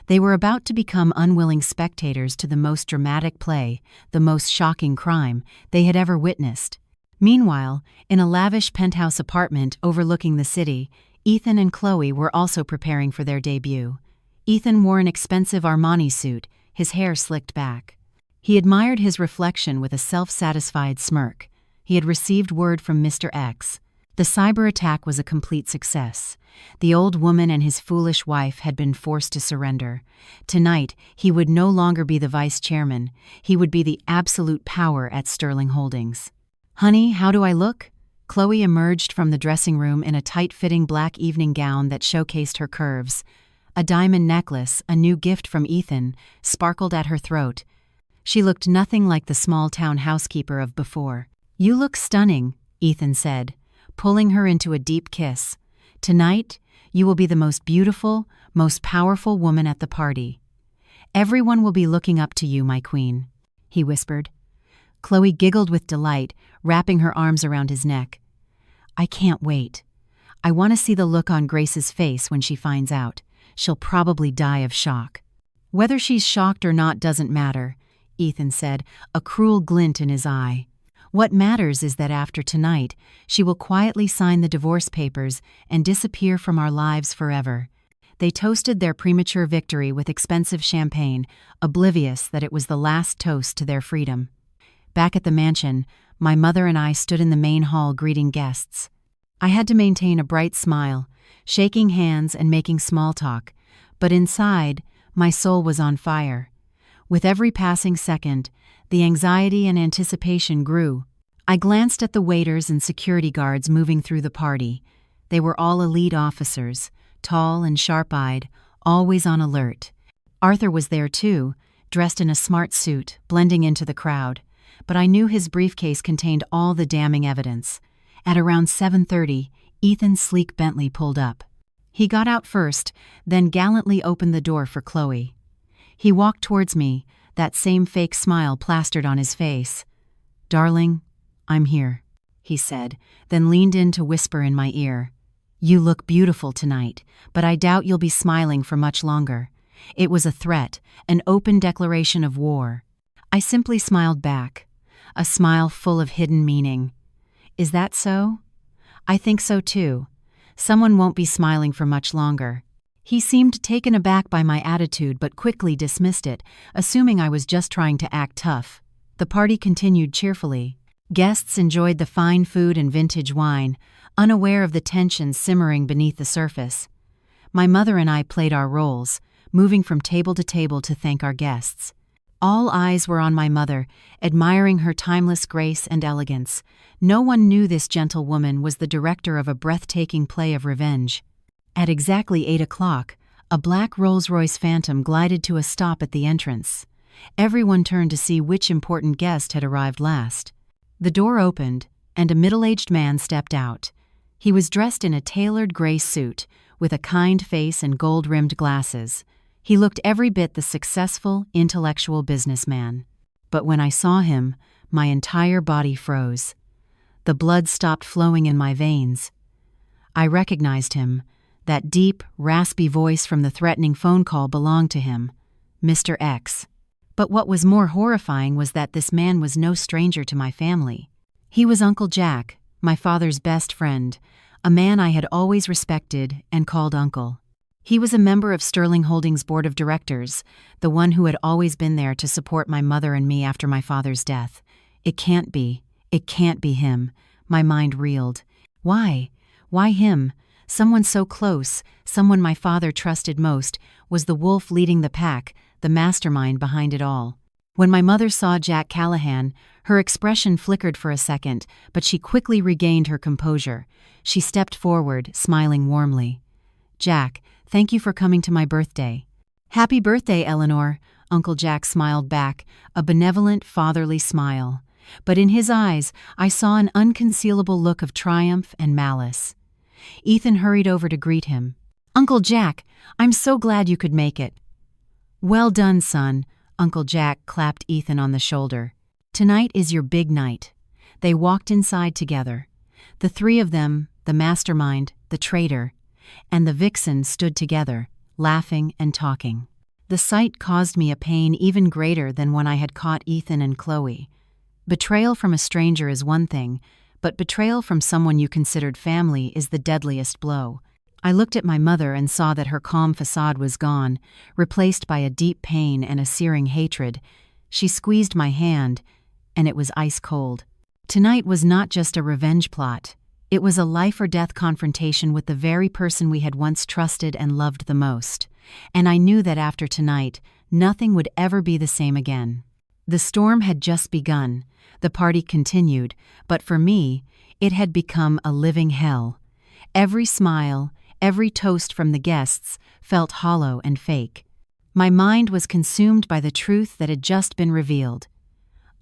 A: They were about to become unwilling spectators to the most dramatic play, the most shocking crime they had ever witnessed. Meanwhile, in a lavish penthouse apartment overlooking the city, Ethan and Chloe were also preparing for their debut. Ethan wore an expensive Armani suit, his hair slicked back. He admired his reflection with a self-satisfied smirk. He had received word from Mr. X. The cyber attack was a complete success. The old woman and his foolish wife had been forced to surrender. Tonight, he would no longer be the vice chairman. He would be the absolute power at Sterling Holdings. "Honey, how do I look?" Chloe emerged from the dressing room in a tight-fitting black evening gown that showcased her curves. A diamond necklace, a new gift from Ethan, sparkled at her throat. She looked nothing like the small-town housekeeper of before. "You look stunning," Ethan said, pulling her into a deep kiss. "Tonight, you will be the most beautiful, most powerful woman at the party. Everyone will be looking up to you, my queen," he whispered. Chloe giggled with delight, wrapping her arms around his neck. "I can't wait. I want to see the look on Grace's face when she finds out. She'll probably die of shock." "Whether she's shocked or not doesn't matter," Ethan said, a cruel glint in his eye. "What matters is that after tonight, she will quietly sign the divorce papers and disappear from our lives forever." They toasted their premature victory with expensive champagne, oblivious that it was the last toast to their freedom. Back at the mansion, my mother and I stood in the main hall greeting guests. I had to maintain a bright smile, shaking hands and making small talk, but inside, my soul was on fire. With every passing second, the anxiety and anticipation grew. I glanced at the waiters and security guards moving through the party. They were all elite officers, tall and sharp-eyed, always on alert. Arthur was there too, dressed in a smart suit, blending into the crowd. But I knew his briefcase contained all the damning evidence. At around 7:30, Ethan's sleek Bentley pulled up. He got out first, then gallantly opened the door for Chloe. He walked towards me, that same fake smile plastered on his face. "Darling, I'm here," he said, then leaned in to whisper in my ear. "You look beautiful tonight, but I doubt you'll be smiling for much longer." It was a threat, an open declaration of war. I simply smiled back, a smile full of hidden meaning. "Is that so?" "I think so too. Someone won't be smiling for much longer." He seemed taken aback by my attitude but quickly dismissed it, assuming I was just trying to act tough. The party continued cheerfully. Guests enjoyed the fine food and vintage wine, unaware of the tension simmering beneath the surface. My mother and I played our roles, moving from table to table to thank our guests. All eyes were on my mother, admiring her timeless grace and elegance. No one knew this gentle woman was the director of a breathtaking play of revenge. At exactly 8 o'clock, a black Rolls-Royce Phantom glided to a stop at the entrance. Everyone turned to see which important guest had arrived last. The door opened, and a middle-aged man stepped out. He was dressed in a tailored gray suit, with a kind face and gold-rimmed glasses. He looked every bit the successful, intellectual businessman. But when I saw him, my entire body froze. The blood stopped flowing in my veins. I recognized him. That deep, raspy voice from the threatening phone call belonged to him, Mr. X. But what was more horrifying was that this man was no stranger to my family. He was Uncle Jack, my father's best friend, a man I had always respected and called Uncle. He was a member of Sterling Holdings' board of directors, the one who had always been there to support my mother and me after my father's death. It can't be him. My mind reeled. Why? Why him? Someone so close, someone my father trusted most, was the wolf leading the pack, the mastermind behind it all. When my mother saw Jack Callahan, her expression flickered for a second, but she quickly regained her composure. She stepped forward, smiling warmly. "Jack, thank you for coming to my birthday." "Happy birthday, Eleanor," Uncle Jack smiled back, a benevolent, fatherly smile. But in his eyes, I saw an unconcealable look of triumph and malice. Ethan hurried over to greet him. "Uncle Jack, I'm so glad you could make it." "Well done, son," Uncle Jack clapped Ethan on the shoulder. "Tonight is your big night." They walked inside together. The three of them, the mastermind, the traitor, and the vixen stood together, laughing and talking. The sight caused me a pain even greater than when I had caught Ethan and Chloe. Betrayal from a stranger is one thing, but betrayal from someone you considered family is the deadliest blow. I looked at my mother and saw that her calm facade was gone, replaced by a deep pain and a searing hatred. She squeezed my hand, and it was ice cold. Tonight was not just a revenge plot. It was a life-or-death confrontation with the very person we had once trusted and loved the most. And I knew that after tonight, nothing would ever be the same again. The storm had just begun. The party continued, but for me, it had become a living hell. Every smile, every toast from the guests felt hollow and fake. My mind was consumed by the truth that had just been revealed.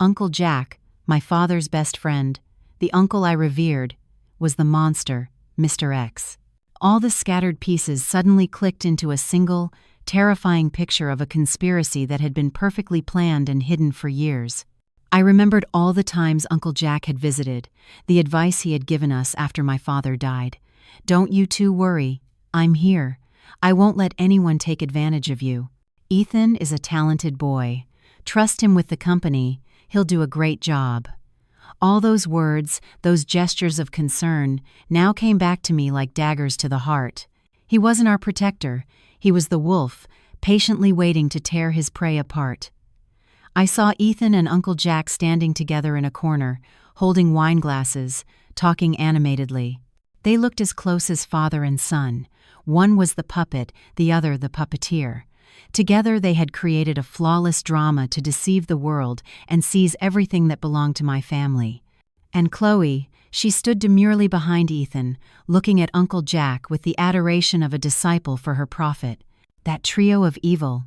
A: Uncle Jack, my father's best friend, the uncle I revered, was the monster, Mr. X. All the scattered pieces suddenly clicked into a single, terrifying picture of a conspiracy that had been perfectly planned and hidden for years. I remembered all the times Uncle Jack had visited, the advice he had given us after my father died. "Don't you two worry. I'm here. I won't let anyone take advantage of you. Ethan is a talented boy. Trust him with the company. He'll do a great job." All those words, those gestures of concern, now came back to me like daggers to the heart. He wasn't our protector. He was the wolf, patiently waiting to tear his prey apart. I saw Ethan and Uncle Jack standing together in a corner, holding wine glasses, talking animatedly. They looked as close as father and son. One was the puppet, the other the puppeteer. Together they had created a flawless drama to deceive the world and seize everything that belonged to my family. And Chloe, she stood demurely behind Ethan, looking at Uncle Jack with the adoration of a disciple for her prophet. That trio of evil.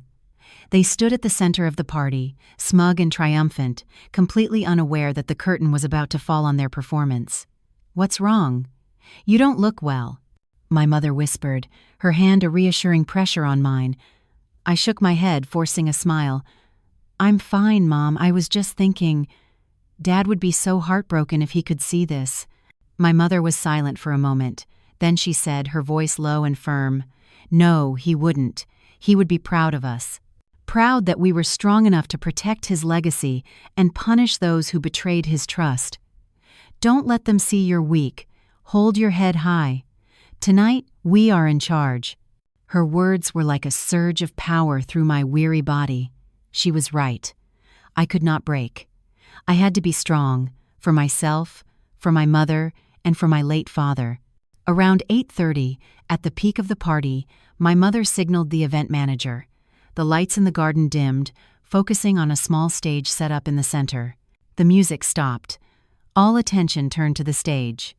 A: They stood at the center of the party, smug and triumphant, completely unaware that the curtain was about to fall on their performance. "What's wrong?" "You don't look well." my mother whispered, her hand a reassuring pressure on mine. I shook my head, forcing a smile. I'm fine, Mom. I was just thinking, Dad would be so heartbroken if he could see this. My mother was silent for a moment. Then she said, her voice low and firm, No, he wouldn't. He would be proud of us. Proud that we were strong enough to protect his legacy and punish those who betrayed his trust. Don't let them see you're weak. Hold your head high. Tonight, we are in charge. Her words were like a surge of power through my weary body. She was right. I could not break. I had to be strong, for myself, for my mother, and for my late father. Around 8:30, at the peak of the party, my mother signaled the event manager. The lights in the garden dimmed, focusing on a small stage set up in the center. The music stopped. All attention turned to the stage.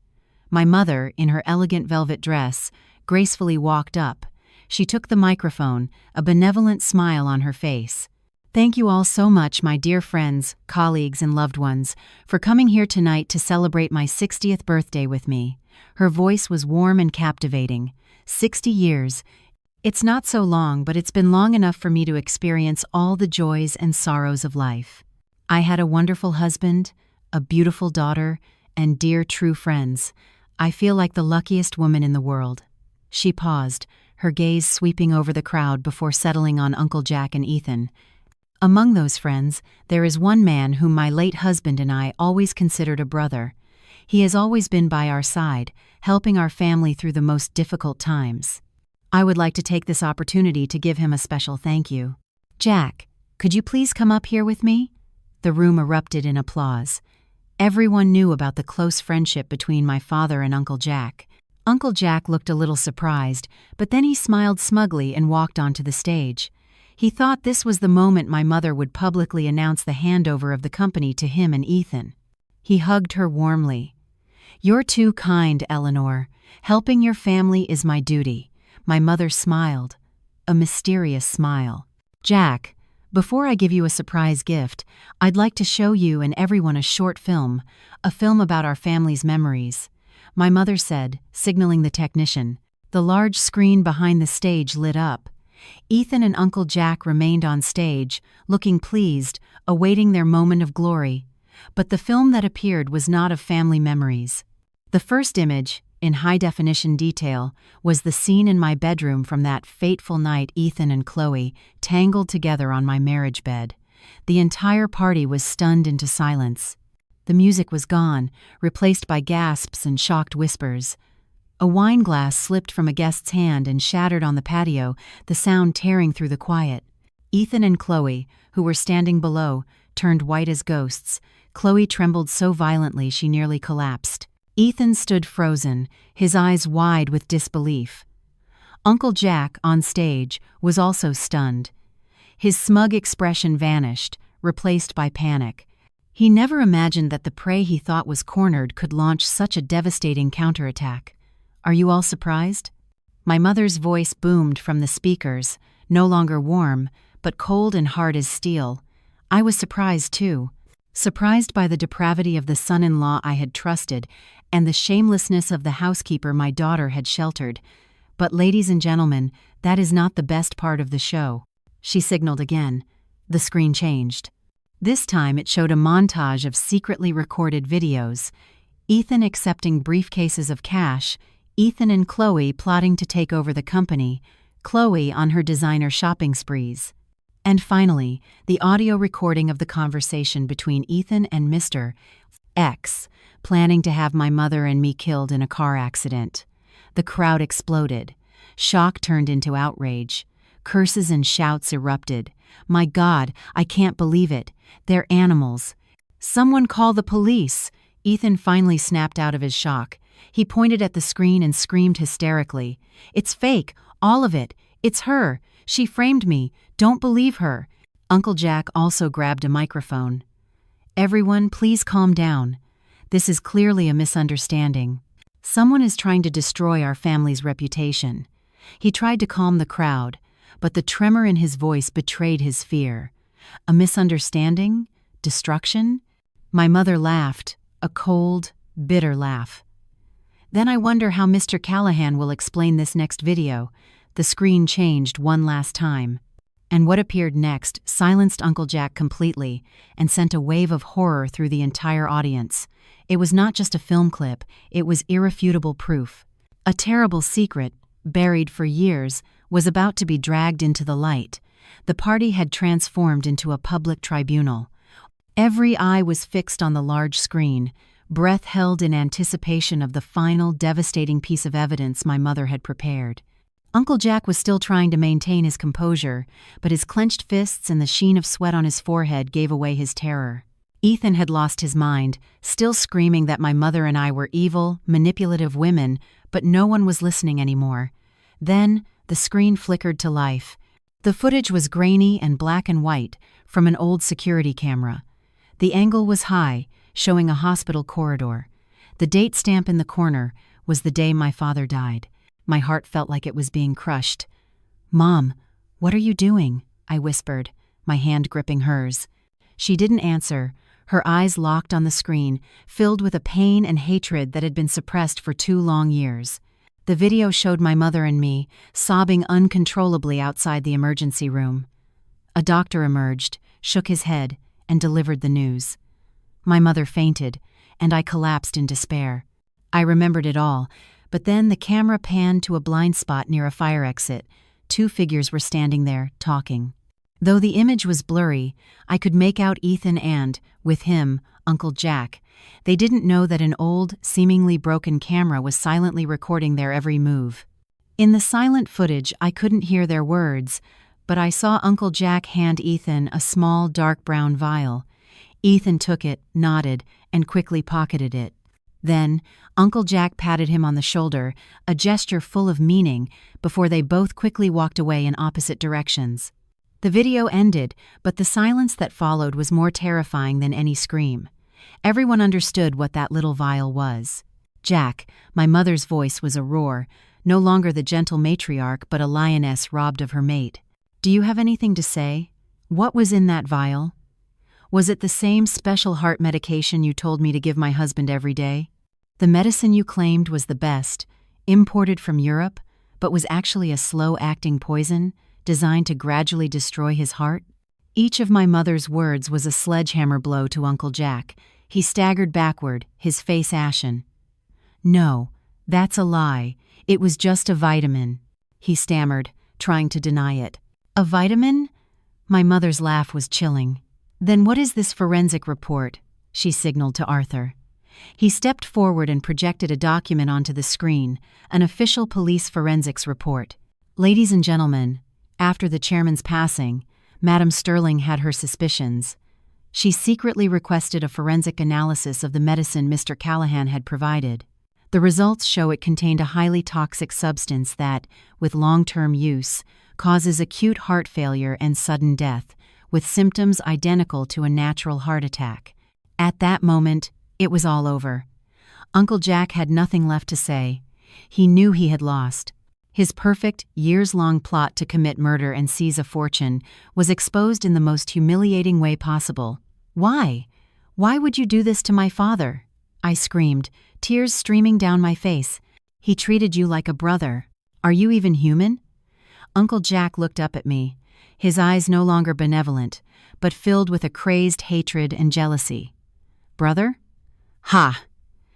A: My mother, in her elegant velvet dress, gracefully walked up. She took the microphone, a benevolent smile on her face. Thank you all so much, my dear friends, colleagues, and loved ones, for coming here tonight to celebrate my 60th birthday with me. Her voice was warm and captivating. 60 years. It's not so long, but it's been long enough for me to experience all the joys and sorrows of life. I had a wonderful husband, a beautiful daughter, and dear true friends. I feel like the luckiest woman in the world. She paused, her gaze sweeping over the crowd before settling on Uncle Jack and Ethan. Among those friends, there is one man whom my late husband and I always considered a brother. He has always been by our side, helping our family through the most difficult times. I would like to take this opportunity to give him a special thank you. Jack, could you please come up here with me? The room erupted in applause. Everyone knew about the close friendship between my father and Uncle Jack. Uncle Jack looked a little surprised, but then he smiled smugly and walked onto the stage. He thought this was the moment my mother would publicly announce the handover of the company to him and Ethan. He hugged her warmly. You're too kind, Eleanor. Helping your family is my duty. My mother smiled, a mysterious smile. Jack, before I give you a surprise gift, I'd like to show you and everyone a short film, a film about our family's memories. My mother said, signaling the technician. The large screen behind the stage lit up. Ethan and Uncle Jack remained on stage, looking pleased, awaiting their moment of glory. But the film that appeared was not of family memories. The first image, in high-definition detail, was the scene in my bedroom from that fateful night Ethan and Chloe tangled together on my marriage bed. The entire party was stunned into silence. The music was gone, replaced by gasps and shocked whispers. A wine glass slipped from a guest's hand and shattered on the patio, the sound tearing through the quiet. Ethan and Chloe, who were standing below, turned white as ghosts. Chloe trembled so violently she nearly collapsed. Ethan stood frozen, his eyes wide with disbelief. Uncle Jack, on stage, was also stunned. His smug expression vanished, replaced by panic. He never imagined that the prey he thought was cornered could launch such a devastating counterattack. Are you all surprised? My mother's voice boomed from the speakers, no longer warm, but cold and hard as steel. I was surprised, too. Surprised by the depravity of the son-in-law I had trusted and the shamelessness of the housekeeper my daughter had sheltered. But ladies and gentlemen, that is not the best part of the show. She signaled again. The screen changed. This time it showed a montage of secretly recorded videos. Ethan accepting briefcases of cash, Ethan and Chloe plotting to take over the company, Chloe on her designer shopping sprees. And finally, the audio recording of the conversation between Ethan and Mr. X, planning to have my mother and me killed in a car accident. The crowd exploded. Shock turned into outrage. Curses and shouts erupted. My God, I can't believe it. They're animals. Someone call the police. Ethan finally snapped out of his shock. He pointed at the screen and screamed hysterically. It's fake, all of it. It's her. She framed me. Don't believe her. Uncle Jack also grabbed a microphone. Everyone, please calm down. This is clearly a misunderstanding. Someone is trying to destroy our family's reputation. He tried to calm the crowd, but the tremor in his voice betrayed his fear. A misunderstanding? Destruction? My mother laughed, a cold, bitter laugh. Then I wonder how Mr. Callahan will explain this next video. The screen changed one last time. And what appeared next silenced Uncle Jack completely and sent a wave of horror through the entire audience. It was not just a film clip, it was irrefutable proof. A terrible secret, buried for years, was about to be dragged into the light. The party had transformed into a public tribunal. Every eye was fixed on the large screen, breath held in anticipation of the final, devastating piece of evidence my mother had prepared. Uncle Jack was still trying to maintain his composure, but his clenched fists and the sheen of sweat on his forehead gave away his terror. Ethan had lost his mind, still screaming that my mother and I were evil, manipulative women, but no one was listening anymore. Then, the screen flickered to life. The footage was grainy and black and white from an old security camera. The angle was high, showing a hospital corridor. The date stamp in the corner was the day my father died. My heart felt like it was being crushed. "Mom, what are you doing?" I whispered, my hand gripping hers. She didn't answer, her eyes locked on the screen, filled with a pain and hatred that had been suppressed for 2 long years. The video showed my mother and me, sobbing uncontrollably outside the emergency room. A doctor emerged, shook his head, and delivered the news. My mother fainted, and I collapsed in despair. I remembered it all, but then the camera panned to a blind spot near a fire exit. 2 figures were standing there, talking. Though the image was blurry, I could make out Ethan and, with him, Uncle Jack. They didn't know that an old, seemingly broken camera was silently recording their every move. In the silent footage, I couldn't hear their words, but I saw Uncle Jack hand Ethan a small, dark brown vial. Ethan took it, nodded, and quickly pocketed it. Then, Uncle Jack patted him on the shoulder, a gesture full of meaning, before they both quickly walked away in opposite directions. The video ended, but the silence that followed was more terrifying than any scream. Everyone understood what that little vial was. Jack, my mother's voice was a roar, no longer the gentle matriarch but a lioness robbed of her mate. "Do you have anything to say? What was in that vial? Was it the same special heart medication you told me to give my husband every day? The medicine you claimed was the best, imported from Europe, but was actually a slow-acting poison designed to gradually destroy his heart?" Each of my mother's words was a sledgehammer blow to Uncle Jack. He staggered backward, his face ashen. "No, that's a lie. It was just a vitamin," he stammered, trying to deny it. "A vitamin?" My mother's laugh was chilling. "Then what is this forensic report?" she signaled to Arthur. He stepped forward and projected a document onto the screen, an official police forensics report. "Ladies and gentlemen, after the chairman's passing, Madam Sterling had her suspicions. She secretly requested a forensic analysis of the medicine Mr. Callahan had provided. The results show it contained a highly toxic substance that, with long-term use, causes acute heart failure and sudden death, with symptoms identical to a natural heart attack." At that moment, it was all over. Uncle Jack had nothing left to say. He knew he had lost. His perfect, years-long plot to commit murder and seize a fortune was exposed in the most humiliating way possible. "Why? Why would you do this to my father?" I screamed, tears streaming down my face. "He treated you like a brother. Are you even human?" Uncle Jack looked up at me, his eyes no longer benevolent, but filled with a crazed hatred and jealousy. "Brother? Ha!"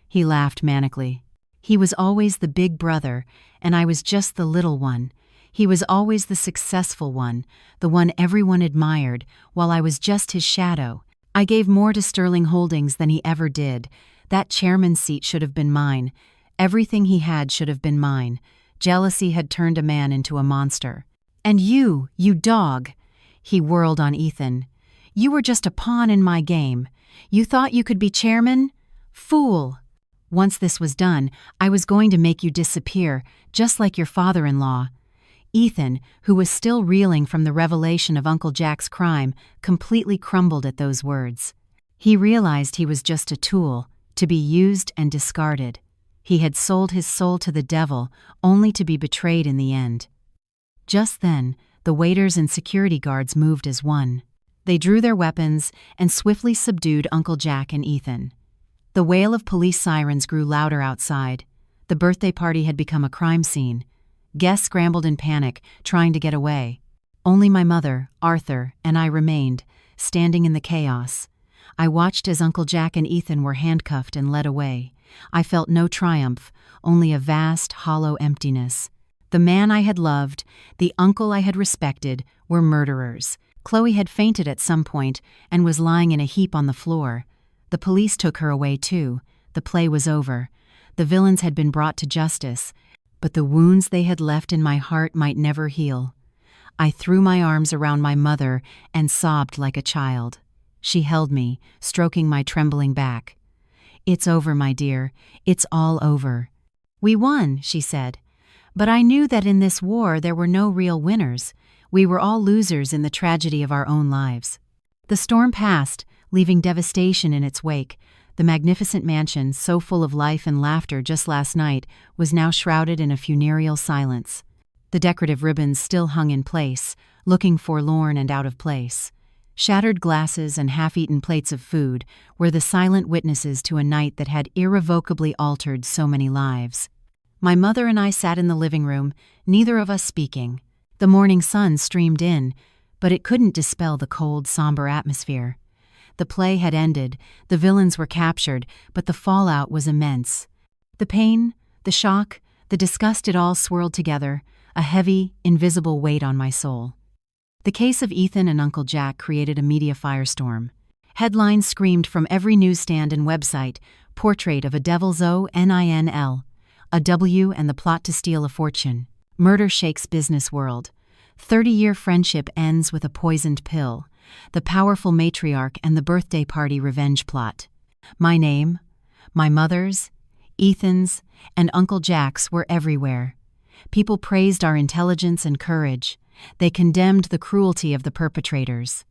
A: He laughed manically. He was always the big brother, and I was just the little one. He was always the successful one, the one everyone admired, while I was just his shadow. I gave more to Sterling Holdings than he ever did. That chairman's seat should have been mine. Everything he had should have been mine. Jealousy had turned a man into a monster. "And you dog!" He whirled on Ethan. "You were just a pawn in my game. You thought you could be chairman? Fool! Once this was done, I was going to make you disappear, just like your father-in-law." Ethan, who was still reeling from the revelation of Uncle Jack's crime, completely crumbled at those words. He realized he was just a tool, to be used and discarded. He had sold his soul to the devil, only to be betrayed in the end. Just then, the waiters and security guards moved as one. They drew their weapons and swiftly subdued Uncle Jack and Ethan. The wail of police sirens grew louder outside. The birthday party had become a crime scene. Guests scrambled in panic, trying to get away. Only my mother, Arthur, and I remained, standing in the chaos. I watched as Uncle Jack and Ethan were handcuffed and led away. I felt no triumph, only a vast, hollow emptiness. The man I had loved, the uncle I had respected, were murderers. Chloe had fainted at some point and was lying in a heap on the floor. The police took her away too. The play was over. The villains had been brought to justice, but the wounds they had left in my heart might never heal. I threw my arms around my mother and sobbed like a child. She held me, stroking my trembling back. "It's over, my dear. It's all over." "We won," she said. "But I knew that in this war there were no real winners. We were all losers in the tragedy of our own lives." The storm passed, leaving devastation in its wake. The magnificent mansion, so full of life and laughter just last night, was now shrouded in a funereal silence. The decorative ribbons still hung in place, looking forlorn and out of place. Shattered glasses and half-eaten plates of food were the silent witnesses to a night that had irrevocably altered so many lives. My mother and I sat in the living room, neither of us speaking. The morning sun streamed in, but it couldn't dispel the cold, somber atmosphere. The play had ended, the villains were captured, but the fallout was immense. The pain, the shock, the disgust, it all swirled together, a heavy, invisible weight on my soul. The case of Ethan and Uncle Jack created a media firestorm. Headlines screamed from every newsstand and website, "Portrait of a Devil's ONINL, a W and the plot to steal a fortune. Murder shakes business world. 30-year friendship ends with a poisoned pill. The powerful matriarch and the birthday party revenge plot." My name, my mother's, Ethan's, and Uncle Jack's were everywhere. People praised our intelligence and courage. They condemned the cruelty of the perpetrators.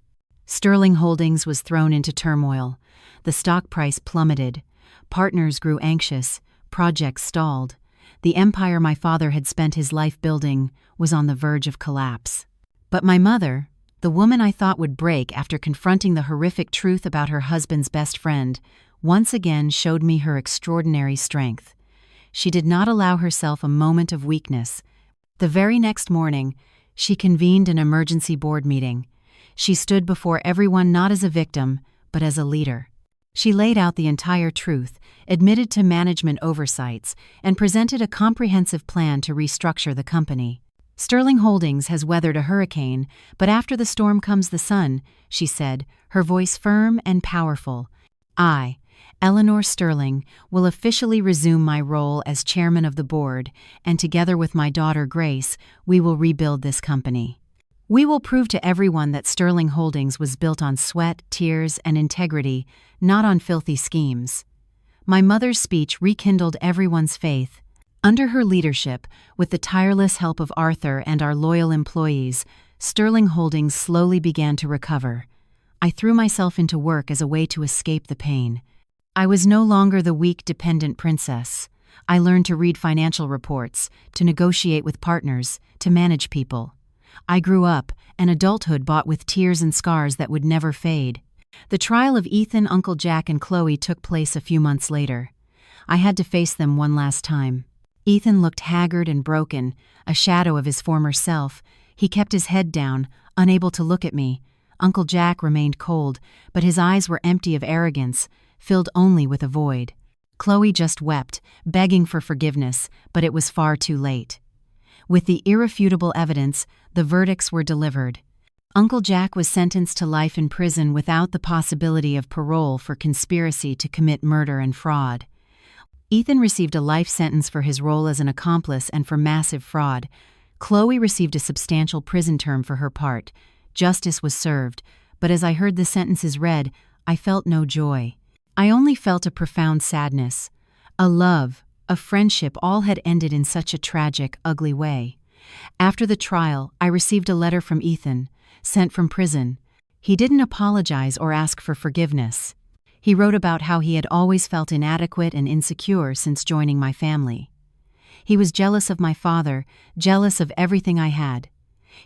A: Sterling Holdings was thrown into turmoil. The stock price plummeted. Partners grew anxious. Projects stalled. The empire my father had spent his life building was on the verge of collapse. But my mother, the woman I thought would break after confronting the horrific truth about her husband's best friend, once again showed me her extraordinary strength. She did not allow herself a moment of weakness. The very next morning, she convened an emergency board meeting. She stood before everyone not as a victim, but as a leader. She laid out the entire truth, admitted to management oversights, and presented a comprehensive plan to restructure the company. "Sterling Holdings has weathered a hurricane, but after the storm comes the sun," she said, her voice firm and powerful. "I, Eleanor Sterling, will officially resume my role as chairman of the board, and together with my daughter Grace, we will rebuild this company. We will prove to everyone that Sterling Holdings was built on sweat, tears, and integrity, not on filthy schemes." My mother's speech rekindled everyone's faith. Under her leadership, with the tireless help of Arthur and our loyal employees, Sterling Holdings slowly began to recover. I threw myself into work as a way to escape the pain. I was no longer the weak, dependent princess. I learned to read financial reports, to negotiate with partners, to manage people. I grew up, an adulthood bought with tears and scars that would never fade. The trial of Ethan, Uncle Jack, and Chloe took place a few months later. I had to face them one last time. Ethan looked haggard and broken, a shadow of his former self. He kept his head down, unable to look at me. Uncle Jack remained cold, but his eyes were empty of arrogance, filled only with a void. Chloe just wept, begging for forgiveness, but it was far too late. With the irrefutable evidence, the verdicts were delivered. Uncle Jack was sentenced to life in prison without the possibility of parole for conspiracy to commit murder and fraud. Ethan received a life sentence for his role as an accomplice and for massive fraud. Chloe received a substantial prison term for her part. Justice was served, but as I heard the sentences read, I felt no joy. I only felt a profound sadness. A love, a friendship, all had ended in such a tragic, ugly way. After the trial, I received a letter from Ethan, sent from prison. He didn't apologize or ask for forgiveness. He wrote about how he had always felt inadequate and insecure since joining my family. He was jealous of my father, jealous of everything I had.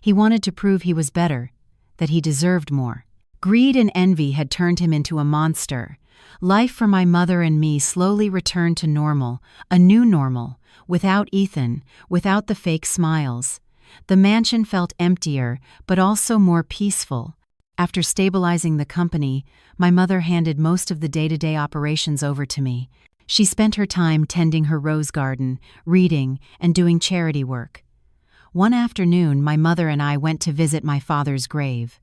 A: He wanted to prove he was better, that he deserved more. Greed and envy had turned him into a monster. Life for my mother and me slowly returned to normal, a new normal, without Ethan, without the fake smiles. The mansion felt emptier, but also more peaceful. After stabilizing the company, my mother handed most of the day-to-day operations over to me. She spent her time tending her rose garden, reading, and doing charity work. One afternoon, my mother and I went to visit my father's grave.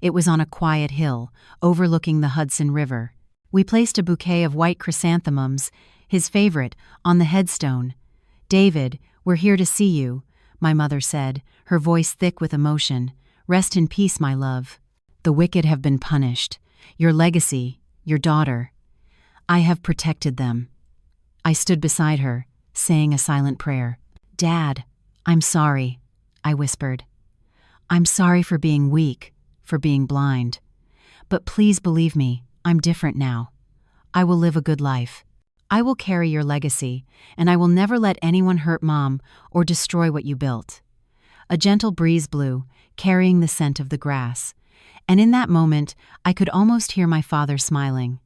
A: It was on a quiet hill, overlooking the Hudson River. We placed a bouquet of white chrysanthemums, his favorite, on the headstone. "David, we're here to see you," my mother said, her voice thick with emotion. "Rest in peace, my love. The wicked have been punished. Your legacy, your daughter. I have protected them." I stood beside her, saying a silent prayer. "Dad, I'm sorry," I whispered. "I'm sorry for being weak, for being blind. But please believe me, I'm different now. I will live a good life. I will carry your legacy, and I will never let anyone hurt Mom or destroy what you built." A gentle breeze blew, carrying the scent of the grass. And in that moment, I could almost hear my father smiling.